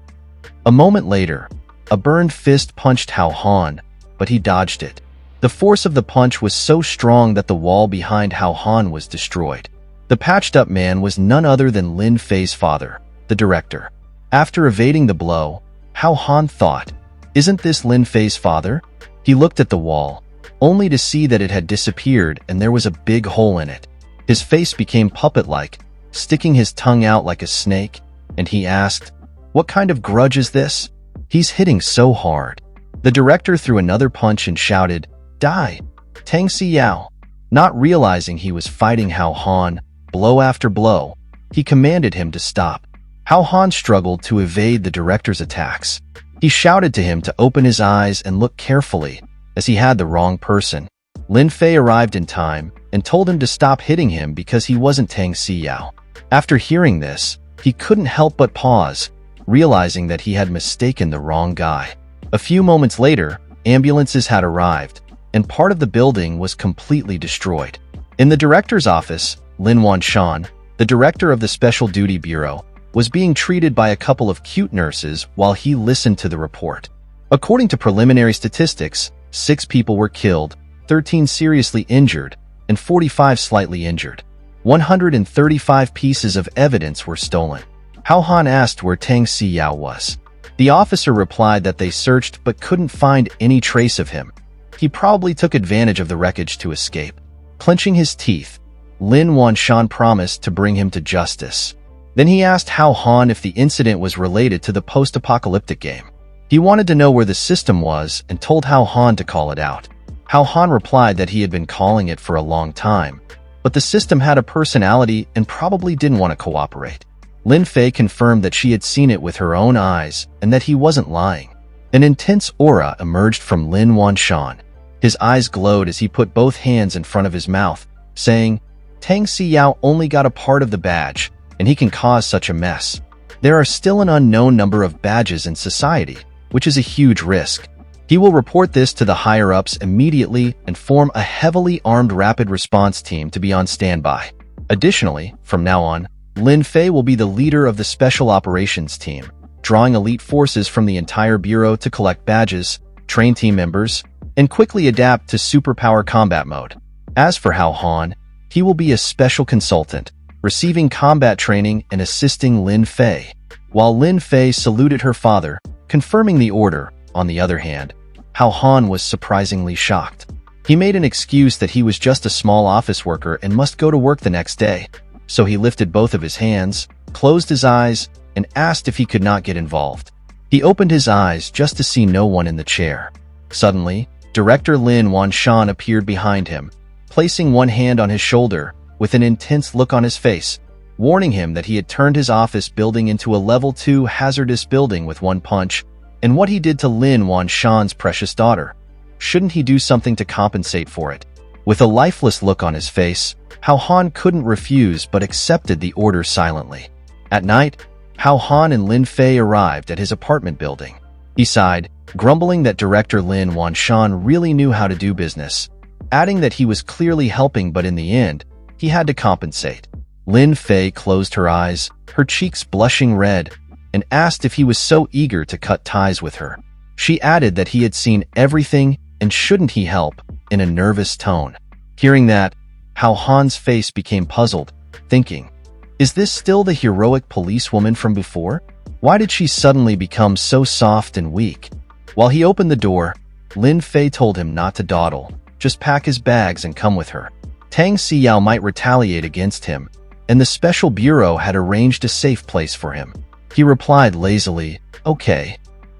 A moment later, a burned fist punched Hao Han, but he dodged it. The force of the punch was so strong that the wall behind Hao Han was destroyed. The patched-up man was none other than Lin Fei's father, the director. After evading the blow, Hao Han thought, "Isn't this Lin Fei's father?" He looked at the wall, only to see that it had disappeared and there was a big hole in it. His face became puppet-like, sticking his tongue out like a snake, and he asked, "What kind of grudge is this? He's hitting so hard." The director threw another punch and shouted, "Die, Tang Siyao." Not realizing he was fighting Hao Han, blow after blow, he commanded him to stop. Hao Han struggled to evade the director's attacks. He shouted to him to open his eyes and look carefully, as he had the wrong person. Lin Fei arrived in time and told him to stop hitting him because he wasn't Tang Siyao. After hearing this, he couldn't help but pause, realizing that he had mistaken the wrong guy. A few moments later, ambulances had arrived, and part of the building was completely destroyed. In the director's office, Lin Wanshan, the director of the Special Duty Bureau, was being treated by a couple of cute nurses while he listened to the report. According to preliminary statistics, 6 people were killed, 13 seriously injured, and 45 slightly injured. 135 pieces of evidence were stolen. Hao Han asked where Tang Siyao was. The officer replied that they searched but couldn't find any trace of him. He probably took advantage of the wreckage to escape. Clenching his teeth, Lin Wanshan promised to bring him to justice. Then he asked Hao Han if the incident was related to the post-apocalyptic game. He wanted to know where the system was and told Hao Han to call it out. Hao Han replied that he had been calling it for a long time, but the system had a personality and probably didn't want to cooperate. Lin Fei confirmed that she had seen it with her own eyes and that he wasn't lying. An intense aura emerged from Lin Wanshan. His eyes glowed as he put both hands in front of his mouth, saying, "Tang Siyao only got a part of the badge, and he can cause such a mess. There are still an unknown number of badges in society, which is a huge risk. He will report this to the higher-ups immediately and form a heavily armed rapid response team to be on standby. Additionally, from now on, Lin Fei will be the leader of the Special Operations Team, drawing elite forces from the entire Bureau to collect badges, train team members, and quickly adapt to superpower combat mode. As for Hao Han, he will be a special consultant, receiving combat training and assisting Lin Fei. While Lin Fei saluted her father, confirming the order, on the other hand, Hao Han was surprisingly shocked. He made an excuse that he was just a small office worker and must go to work the next day, so he lifted both of his hands, closed his eyes, and asked if he could not get involved. He opened his eyes just to see no one in the chair. Suddenly, Director Wan Xiang appeared behind him, placing one hand on his shoulder, with an intense look on his face, warning him that he had turned his office building into a level 2 hazardous building with one punch, and what he did to Wan Xiang's precious daughter. Shouldn't he do something to compensate for it? With a lifeless look on his face, Hao Han couldn't refuse but accepted the order silently. At night, Hao Han and Lin Fei arrived at his apartment building. He sighed, grumbling that Director Wan Xiang really knew how to do business, adding that he was clearly helping, but in the end, he had to compensate. Lin Fei closed her eyes, her cheeks blushing red, and asked if he was so eager to cut ties with her. She added that he had seen everything and shouldn't he help, in a nervous tone. Hearing that, Hao Han's face became puzzled, thinking, is this still the heroic policewoman from before? Why did she suddenly become so soft and weak? While he opened the door, Lin Fei told him not to dawdle, just pack his bags and come with her. Tang Siyao might retaliate against him, and the Special Bureau had arranged a safe place for him. He replied lazily, okay.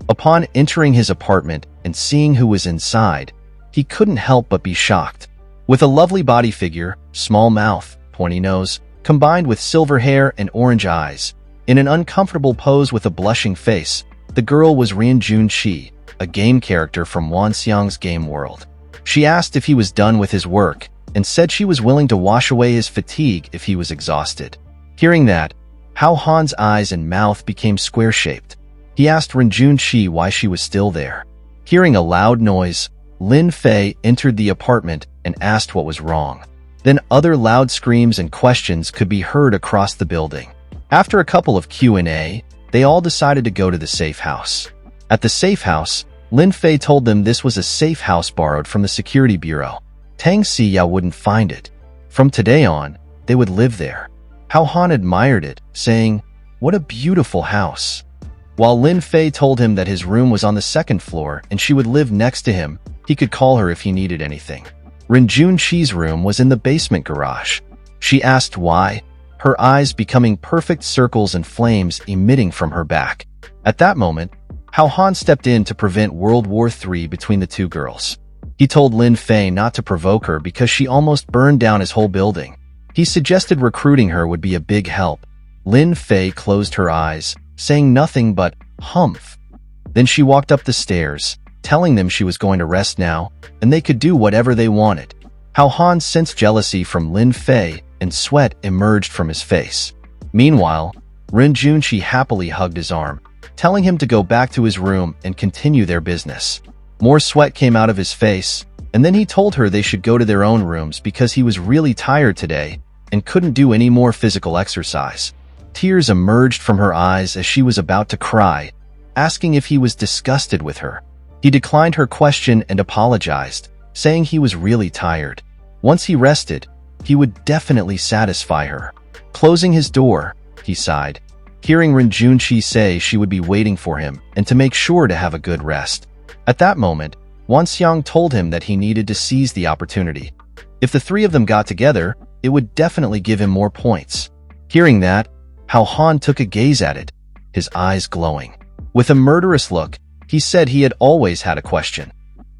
Upon entering his apartment and seeing who was inside, he couldn't help but be shocked. With a lovely body figure, small mouth, pointy nose, combined with silver hair and orange eyes, in an uncomfortable pose with a blushing face, the girl was Ren Junqi, a game character from Wan Xiang's game world. She asked if he was done with his work, and said she was willing to wash away his fatigue if he was exhausted. Hearing that, Hao Han's eyes and mouth became square-shaped. He asked Ren Junqi why she was still there. Hearing a loud noise, Lin Fei entered the apartment and asked what was wrong. Then other loud screams and questions could be heard across the building. After a couple of Q&A, they all decided to go to the safe house. At the safe house, Lin Fei told them this was a safe house borrowed from the security bureau. Tang Siyao wouldn't find it. From today on, they would live there. Hao Han admired it, saying, what a beautiful house. While Lin Fei told him that his room was on the second floor and she would live next to him, he could call her if he needed anything. Ren Junqi's room was in the basement garage. She asked why, her eyes becoming perfect circles and flames emitting from her back. At that moment, Hao Han stepped in to prevent World War III between the two girls. He told Lin Fei not to provoke her because she almost burned down his whole building. He suggested recruiting her would be a big help. Lin Fei closed her eyes, saying nothing but, humph. Then she walked up the stairs, telling them she was going to rest now, and they could do whatever they wanted. Hao Han sensed jealousy from Lin Fei, and sweat emerged from his face. Meanwhile, Ren Junqi happily hugged his arm, telling him to go back to his room and continue their business. More sweat came out of his face, and then he told her they should go to their own rooms because he was really tired today and couldn't do any more physical exercise. Tears emerged from her eyes as she was about to cry, asking if he was disgusted with her. He declined her question and apologized, saying he was really tired. Once he rested, he would definitely satisfy her. Closing his door, he sighed, hearing Ren Junqi say she would be waiting for him and to make sure to have a good rest. At that moment, Wan Xiang told him that he needed to seize the opportunity. If the three of them got together, it would definitely give him more points. Hearing that, Hao Han took a gaze at it, his eyes glowing. With a murderous look, he said he had always had a question.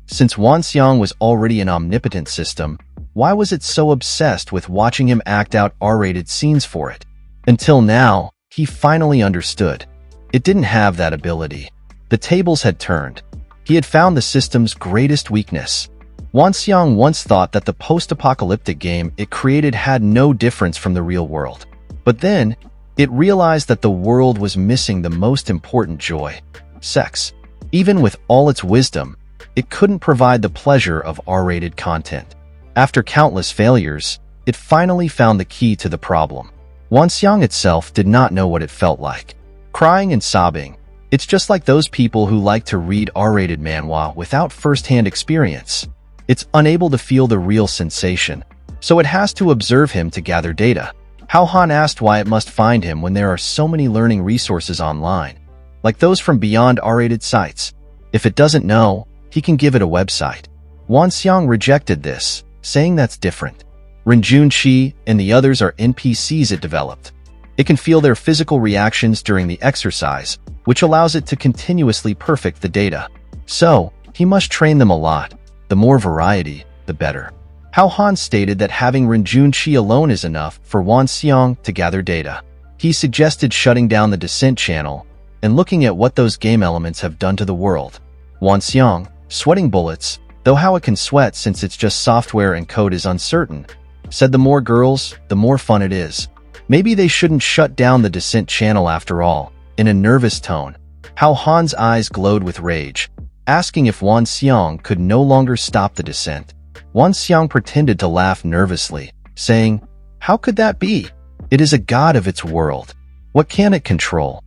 Since Wan Xiang was already an omnipotent system, why was it so obsessed with watching him act out R-rated scenes for it? Until now, he finally understood. It didn't have that ability. The tables had turned. He had found the system's greatest weakness. Wan Xiang once thought that the post-apocalyptic game it created had no difference from the real world. But then, it realized that the world was missing the most important joy, sex. Even with all its wisdom, it couldn't provide the pleasure of R-rated content. After countless failures, it finally found the key to the problem. Wan Xiang itself did not know what it felt like. Crying and sobbing. It's just like those people who like to read R-rated manhwa without first-hand experience. It's unable to feel the real sensation, so it has to observe him to gather data. Hao Han asked why it must find him when there are so many learning resources online, like those from beyond R-rated sites. If it doesn't know, he can give it a website. Wan Xiang rejected this, saying that's different. Renjun and the others are NPCs it developed. It can feel their physical reactions during the exercise, which allows it to continuously perfect the data. So, he must train them a lot. The more variety, the better. Hao Han stated that having Renjun alone is enough for Wan Xiang to gather data. He suggested shutting down the Descent channel and looking at what those game elements have done to the world. Wan Xiang, sweating bullets, though how it can sweat since it's just software and code is uncertain, said the more girls, the more fun it is. Maybe they shouldn't shut down the Descent channel after all. In a nervous tone, Hao Han's eyes glowed with rage, asking if Wan Xiang could no longer stop the Descent. Wan Xiang pretended to laugh nervously, saying, "How could that be? It is a god of its world. What can it control?"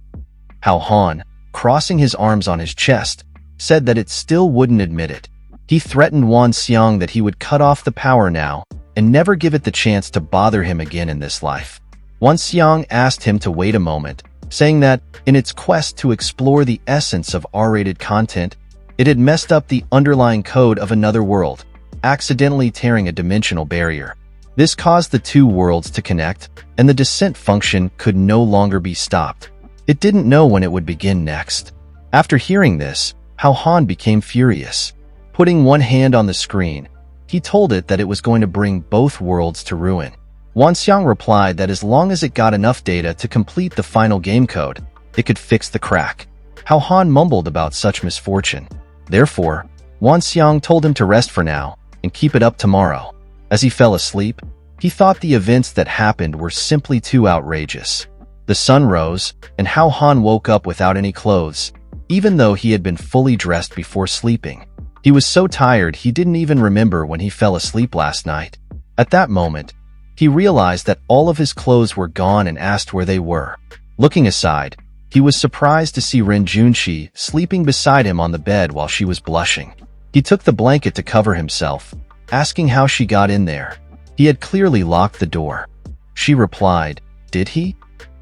Hao Han, crossing his arms on his chest, said that it still wouldn't admit it. He threatened Wan Xiang that he would cut off the power now and never give it the chance to bother him again in this life. Wan Xiang asked him to wait a moment, saying that, in its quest to explore the essence of R-rated content, it had messed up the underlying code of another world, accidentally tearing a dimensional barrier. This caused the two worlds to connect, and the Descent function could no longer be stopped. It didn't know when it would begin next. After hearing this, Hao Han became furious. Putting one hand on the screen, he told it that it was going to bring both worlds to ruin. Wan Xiang replied that as long as it got enough data to complete the final game code, it could fix the crack. Hao Han mumbled about such misfortune. Therefore, Wan Xiang told him to rest for now and keep it up tomorrow. As he fell asleep, he thought the events that happened were simply too outrageous. The sun rose, and Hao Han woke up without any clothes, even though he had been fully dressed before sleeping. He was so tired he didn't even remember when he fell asleep last night. At that moment, he realized that all of his clothes were gone and asked where they were. Looking aside, he was surprised to see Renjun sleeping beside him on the bed while she was blushing. He took the blanket to cover himself, asking how she got in there. He had clearly locked the door. She replied, "Did he?"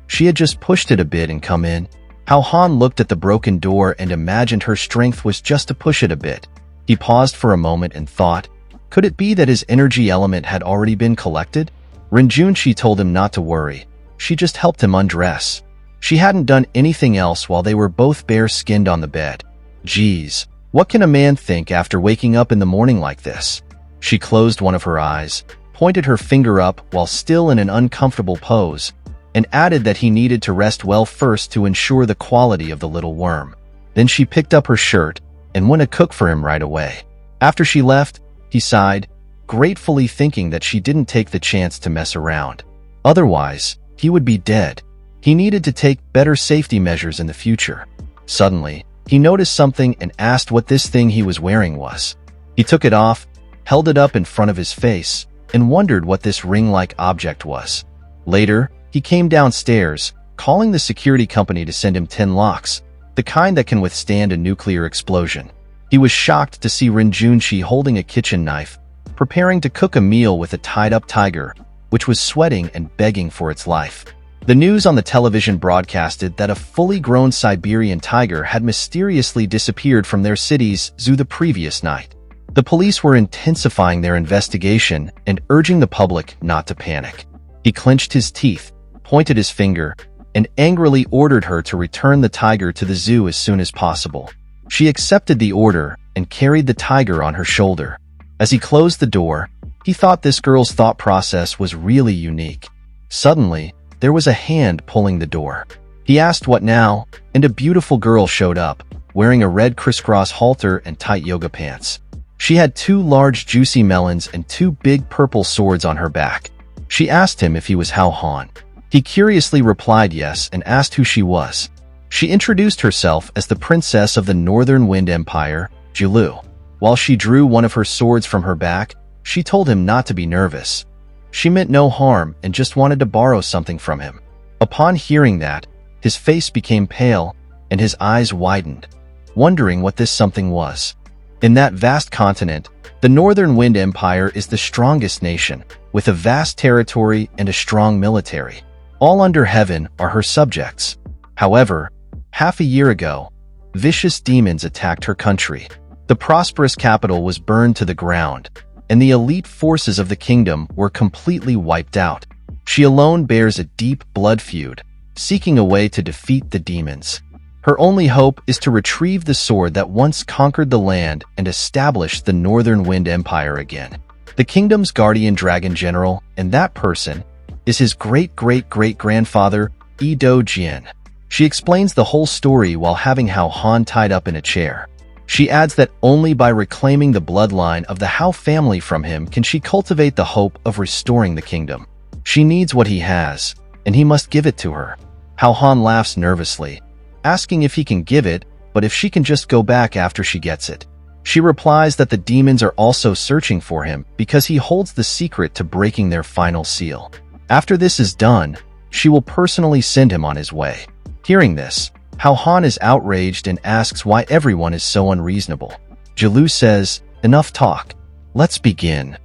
She had just pushed it a bit and come in. Hao Han looked at the broken door and imagined her strength was just to push it a bit. He paused for a moment and thought, could it be that his energy element had already been collected? Renjun told him not to worry. She just helped him undress. She hadn't done anything else while they were both bare-skinned on the bed. Geez, what can a man think after waking up in the morning like this? She closed one of her eyes, pointed her finger up while still in an uncomfortable pose, and added that he needed to rest well first to ensure the quality of the little worm. Then she picked up her shirt and went to cook for him right away. After she left, he sighed, gratefully thinking that she didn't take the chance to mess around. Otherwise, he would be dead. He needed to take better safety measures in the future. Suddenly, he noticed something and asked what this thing he was wearing was. He took it off, held it up in front of his face, and wondered what this ring-like object was. Later, he came downstairs, calling the security company to send him 10 locks, the kind that can withstand a nuclear explosion. He was shocked to see Renjun holding a kitchen knife, preparing to cook a meal with a tied-up tiger, which was sweating and begging for its life. The news on the television broadcasted that a fully grown Siberian tiger had mysteriously disappeared from their city's zoo the previous night. The police were intensifying their investigation and urging the public not to panic. He clenched his teeth, pointed his finger, and angrily ordered her to return the tiger to the zoo as soon as possible. She accepted the order and carried the tiger on her shoulder. As he closed the door, he thought this girl's thought process was really unique. Suddenly, there was a hand pulling the door. He asked what now, and a beautiful girl showed up, wearing a red crisscross halter and tight yoga pants. She had 2 large juicy melons and 2 big purple swords on her back. She asked him if he was Hao Han. He curiously replied yes and asked who she was. She introduced herself as the princess of the Northern Wind Empire, Jilu. While she drew one of her swords from her back, she told him not to be nervous. She meant no harm and just wanted to borrow something from him. Upon hearing that, his face became pale and his eyes widened, wondering what this something was. In that vast continent, The Northern Wind Empire is the strongest nation, with a vast territory and a strong military. All under heaven are her subjects. However, half a year ago, vicious demons attacked her country. The prosperous capital was burned to the ground, and the elite forces of the kingdom were completely wiped out. She alone bears a deep blood feud, seeking a way to defeat the demons. Her only hope is to retrieve the sword that once conquered the land and established the Northern Wind Empire again. The kingdom's guardian dragon general, and that person, is his great-great-great-grandfather, Do Jin. She explains the whole story while having Hao Han tied up in a chair. She adds that only by reclaiming the bloodline of the Hao family from him can she cultivate the hope of restoring the kingdom. She needs what he has, and he must give it to her. Hao Han laughs nervously, asking if he can give it, but if she can just go back after she gets it. She replies that the demons are also searching for him because he holds the secret to breaking their final seal. After this is done, she will personally send him on his way. Hearing this, Hao Han is outraged and asks why everyone is so unreasonable. Jilu says, "Enough talk. Let's begin."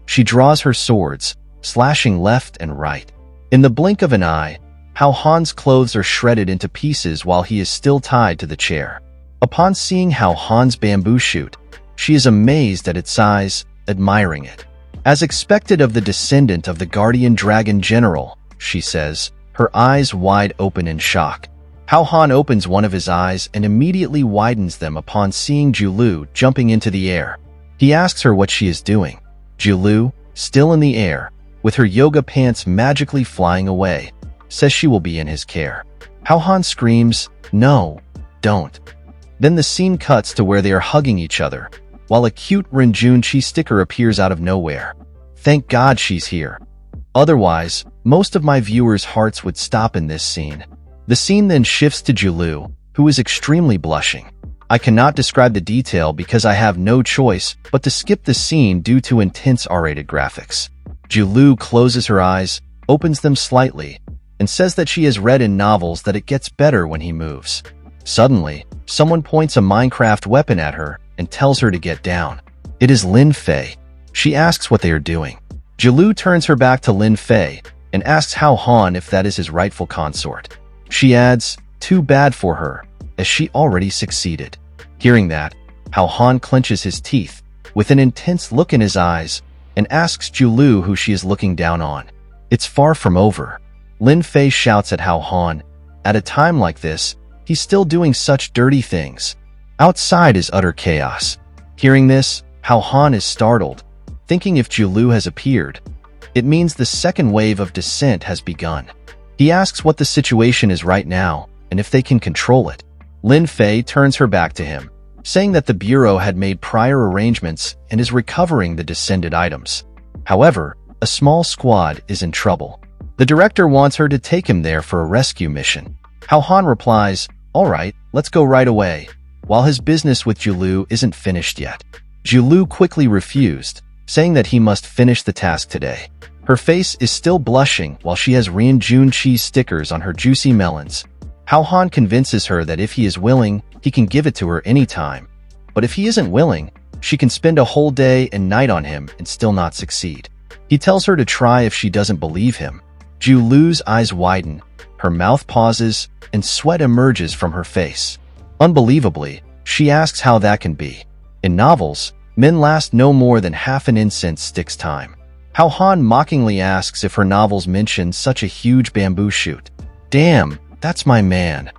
She draws her swords, slashing left and right. In the blink of an eye, Hao Han's clothes are shredded into pieces while he is still tied to the chair. Upon seeing Hao Han's bamboo shoot, she is amazed at its size, admiring it. As expected of the descendant of the guardian dragon general, she says, her eyes wide open in shock. Hao Han opens one of his eyes and immediately widens them upon seeing Jilu jumping into the air. He asks her what she is doing. Jilu, still in the air, with her yoga pants magically flying away, says she will be in his care. Hao Han screams, "No, don't." Then the scene cuts to where they are hugging each other, while a cute Renjunchi sticker appears out of nowhere. Thank God she's here. Otherwise, most of my viewers' hearts would stop in this scene. The scene then shifts to Jilu, who is extremely blushing. I cannot describe the detail because I have no choice but to skip the scene due to intense R-rated graphics. Jilu closes her eyes, opens them slightly, and says that she has read in novels that it gets better when he moves. Suddenly, someone points a Minecraft weapon at her and tells her to get down. It is Lin Fei. She asks what they are doing. Jilu turns her back to Lin Fei and asks Hao Han if that is his rightful consort. She adds, "Too bad for her, as she already succeeded." Hearing that, Hao Han clenches his teeth, with an intense look in his eyes, and asks Jilu who she is looking down on. "It's far from over." Lin Fei shouts at Hao Han. At a time like this, he's still doing such dirty things. Outside is utter chaos. Hearing this, Hao Han is startled, thinking if Jilu has appeared, it means the second wave of descent has begun. He asks what the situation is right now, and if they can control it. Lin Fei turns her back to him, saying that the Bureau had made prior arrangements and is recovering the descended items. However, a small squad is in trouble. The director wants her to take him there for a rescue mission. Hao Han replies, "All right, let's go right away," while his business with Jilu isn't finished yet. Jilu quickly refused, saying that he must finish the task today. Her face is still blushing while she has Renjun cheese stickers on her juicy melons. Hao Han convinces her that if he is willing, he can give it to her anytime. But if he isn't willing, she can spend a whole day and night on him and still not succeed. He tells her to try if she doesn't believe him. Jilu's eyes widen, her mouth pauses, and sweat emerges from her face. Unbelievably, she asks how that can be. In novels, men last no more than half an incense stick's time. Hao Han mockingly asks if her novels mention such a huge bamboo shoot. Damn, that's my man.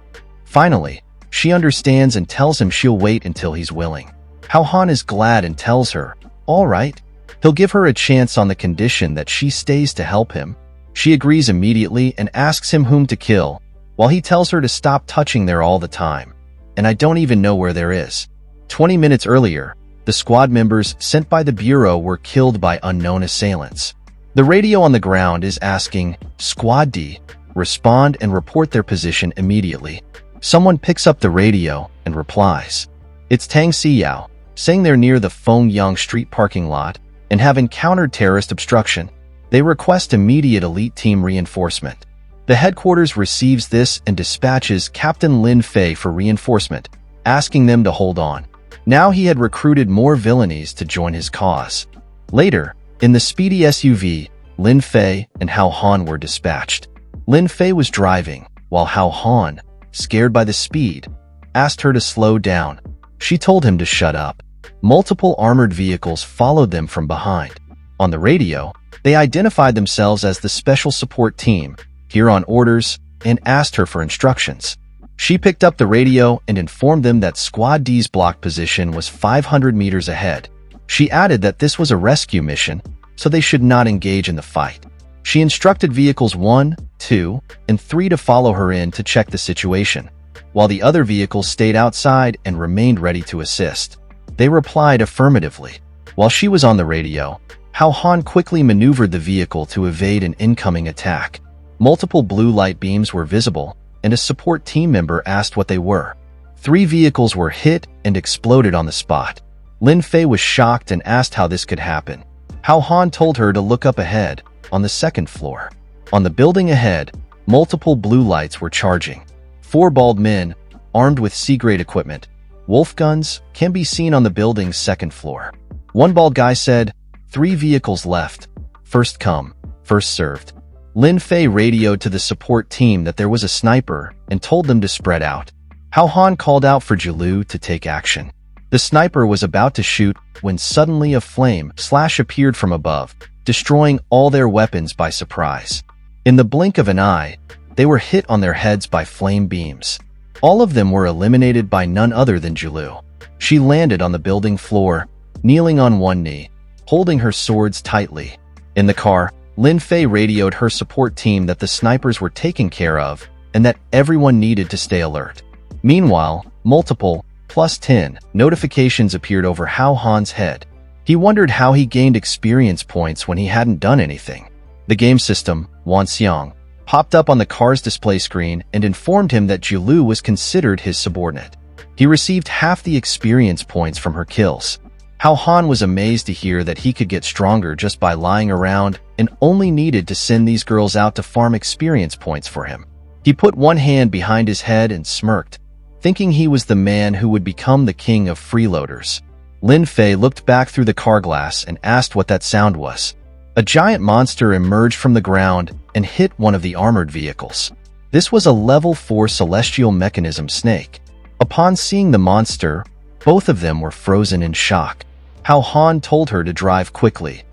Finally, she understands and tells him she'll wait until he's willing. Hao Han is glad and tells her, all right. He'll give her a chance on the condition that she stays to help him. She agrees immediately and asks him whom to kill, while he tells her to stop touching there all the time. And I don't even know where there is. 20 minutes earlier, the squad members sent by the Bureau were killed by unknown assailants. The radio on the ground is asking, Squad D, respond and report their position immediately. Someone picks up the radio and replies. It's Tang Siyao, saying they're near the Fengyang Street parking lot and have encountered terrorist obstruction. They request immediate elite team reinforcement. The headquarters receives this and dispatches Captain Lin Fei for reinforcement, asking them to hold on. Now he had recruited more villainies to join his cause. Later, in the speedy SUV, Lin Fei and Hao Han were dispatched. Lin Fei was driving, while Hao Han, scared by the speed, asked her to slow down. She told him to shut up. Multiple armored vehicles followed them from behind. On the radio, they identified themselves as the Special Support Team, here on orders, and asked her for instructions. She picked up the radio and informed them that Squad D's block position was 500 meters ahead. She added that this was a rescue mission, so they should not engage in the fight. She instructed vehicles 1, 2, and 3 to follow her in to check the situation, while the other vehicles stayed outside and remained ready to assist. They replied affirmatively. While she was on the radio, Hao Han quickly maneuvered the vehicle to evade an incoming attack. Multiple blue light beams were visible, and a support team member asked what they were. 3 vehicles were hit and exploded on the spot. Lin Fei was shocked and asked how this could happen. Hao Han told her to look up ahead, on the 2nd floor. On the building ahead, multiple blue lights were charging. 4 bald men, armed with C-grade equipment, wolf guns, can be seen on the building's 2nd floor. One bald guy said, 3 vehicles left. First come, first served. Lin Fei radioed to the support team that there was a sniper and told them to spread out. Hao Han called out for Jilu to take action. The sniper was about to shoot when suddenly a flame slash appeared from above, destroying all their weapons by surprise. In the blink of an eye, they were hit on their heads by flame beams. All of them were eliminated by none other than Jilu. She landed on the building floor, kneeling on one knee, holding her swords tightly. In the car, Lin Fei radioed her support team that the snipers were taken care of and that everyone needed to stay alert. Meanwhile, multiple +10 notifications appeared over Hao Han's head. He wondered how he gained experience points when he hadn't done anything. The game system, Wan Xiang, popped up on the car's display screen and informed him that Jilu was considered his subordinate. He received half the experience points from her kills. Hao Han was amazed to hear that he could get stronger just by lying around and only needed to send these girls out to farm experience points for him. He put one hand behind his head and smirked, thinking he was the man who would become the king of freeloaders. Lin Fei looked back through the car glass and asked what that sound was. A giant monster emerged from the ground and hit one of the armored vehicles. This was a level 4 celestial mechanism snake. Upon seeing the monster, both of them were frozen in shock. Hao Han told her to drive quickly.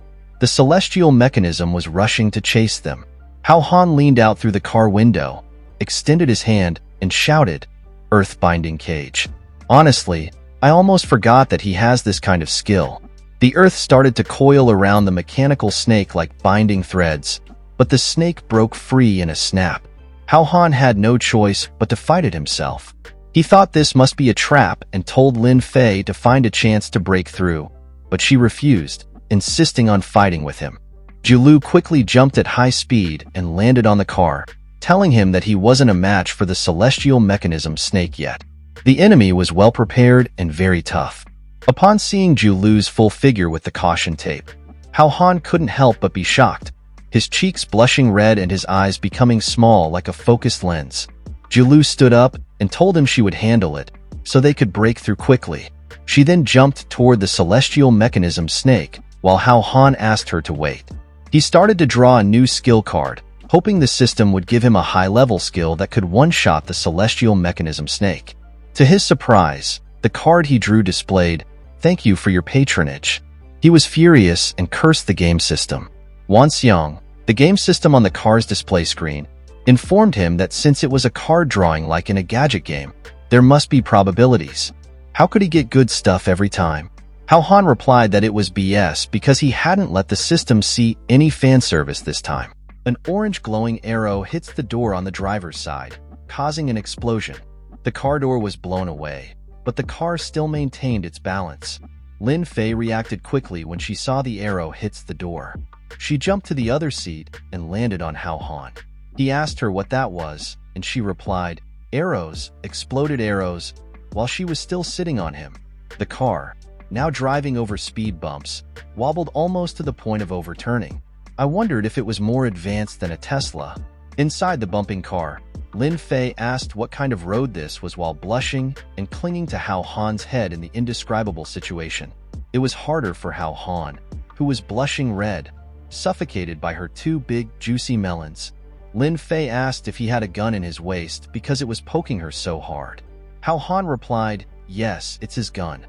The celestial mechanism was rushing to chase them. Hao Han leaned out through the car window, extended his hand, and shouted, "Earth-binding cage." Honestly, I almost forgot that he has this kind of skill. The earth started to coil around the mechanical snake like binding threads, but the snake broke free in a snap. Hao Han had no choice but to fight it himself. He thought this must be a trap and told Lin Fei to find a chance to break through, but she refused, insisting on fighting with him. Jilu quickly jumped at high speed and landed on the car, telling him that he wasn't a match for the celestial mechanism snake yet. The enemy was well prepared and very tough. Upon seeing Jilu's full figure with the caution tape, Hao Han couldn't help but be shocked, his cheeks blushing red and his eyes becoming small like a focused lens. Jilu stood up and told him she would handle it, so they could break through quickly. She then jumped toward the celestial mechanism snake, while Hao Han asked her to wait. He started to draw a new skill card, hoping the system would give him a high-level skill that could one-shot the celestial mechanism snake. To his surprise, the card he drew displayed, "Thank you for your patronage." He was furious and cursed the game system. Wan Xiang, the game system on the car's display screen, informed him that since it was a card drawing like in a gadget game, there must be probabilities. How could he get good stuff every time? Hao Han replied that it was BS because he hadn't let the system see any fan service this time. An orange glowing arrow hits the door on the driver's side, causing an explosion. The car door was blown away, but the car still maintained its balance. Lin Fei reacted quickly when she saw the arrow hits the door. She jumped to the other seat and landed on Hao Han. He asked her what that was, and she replied, "Arrows, exploded arrows," while she was still sitting on him. The car, now driving over speed bumps, wobbled almost to the point of overturning. I wondered if it was more advanced than a Tesla. Inside the bumping car, Lin Fei asked what kind of road this was while blushing and clinging to Hao Han's head in the indescribable situation. It was harder for Hao Han, who was blushing red, suffocated by her two big, juicy melons. Lin Fei asked if he had a gun in his waist because it was poking her so hard. Hao Han replied, yes, it's his gun,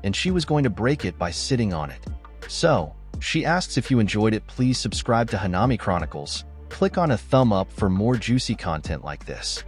and she was going to break it by sitting on it. So, she asks if you enjoyed it, please subscribe to Hanami Chronicles. Click on a thumb up for more juicy content like this.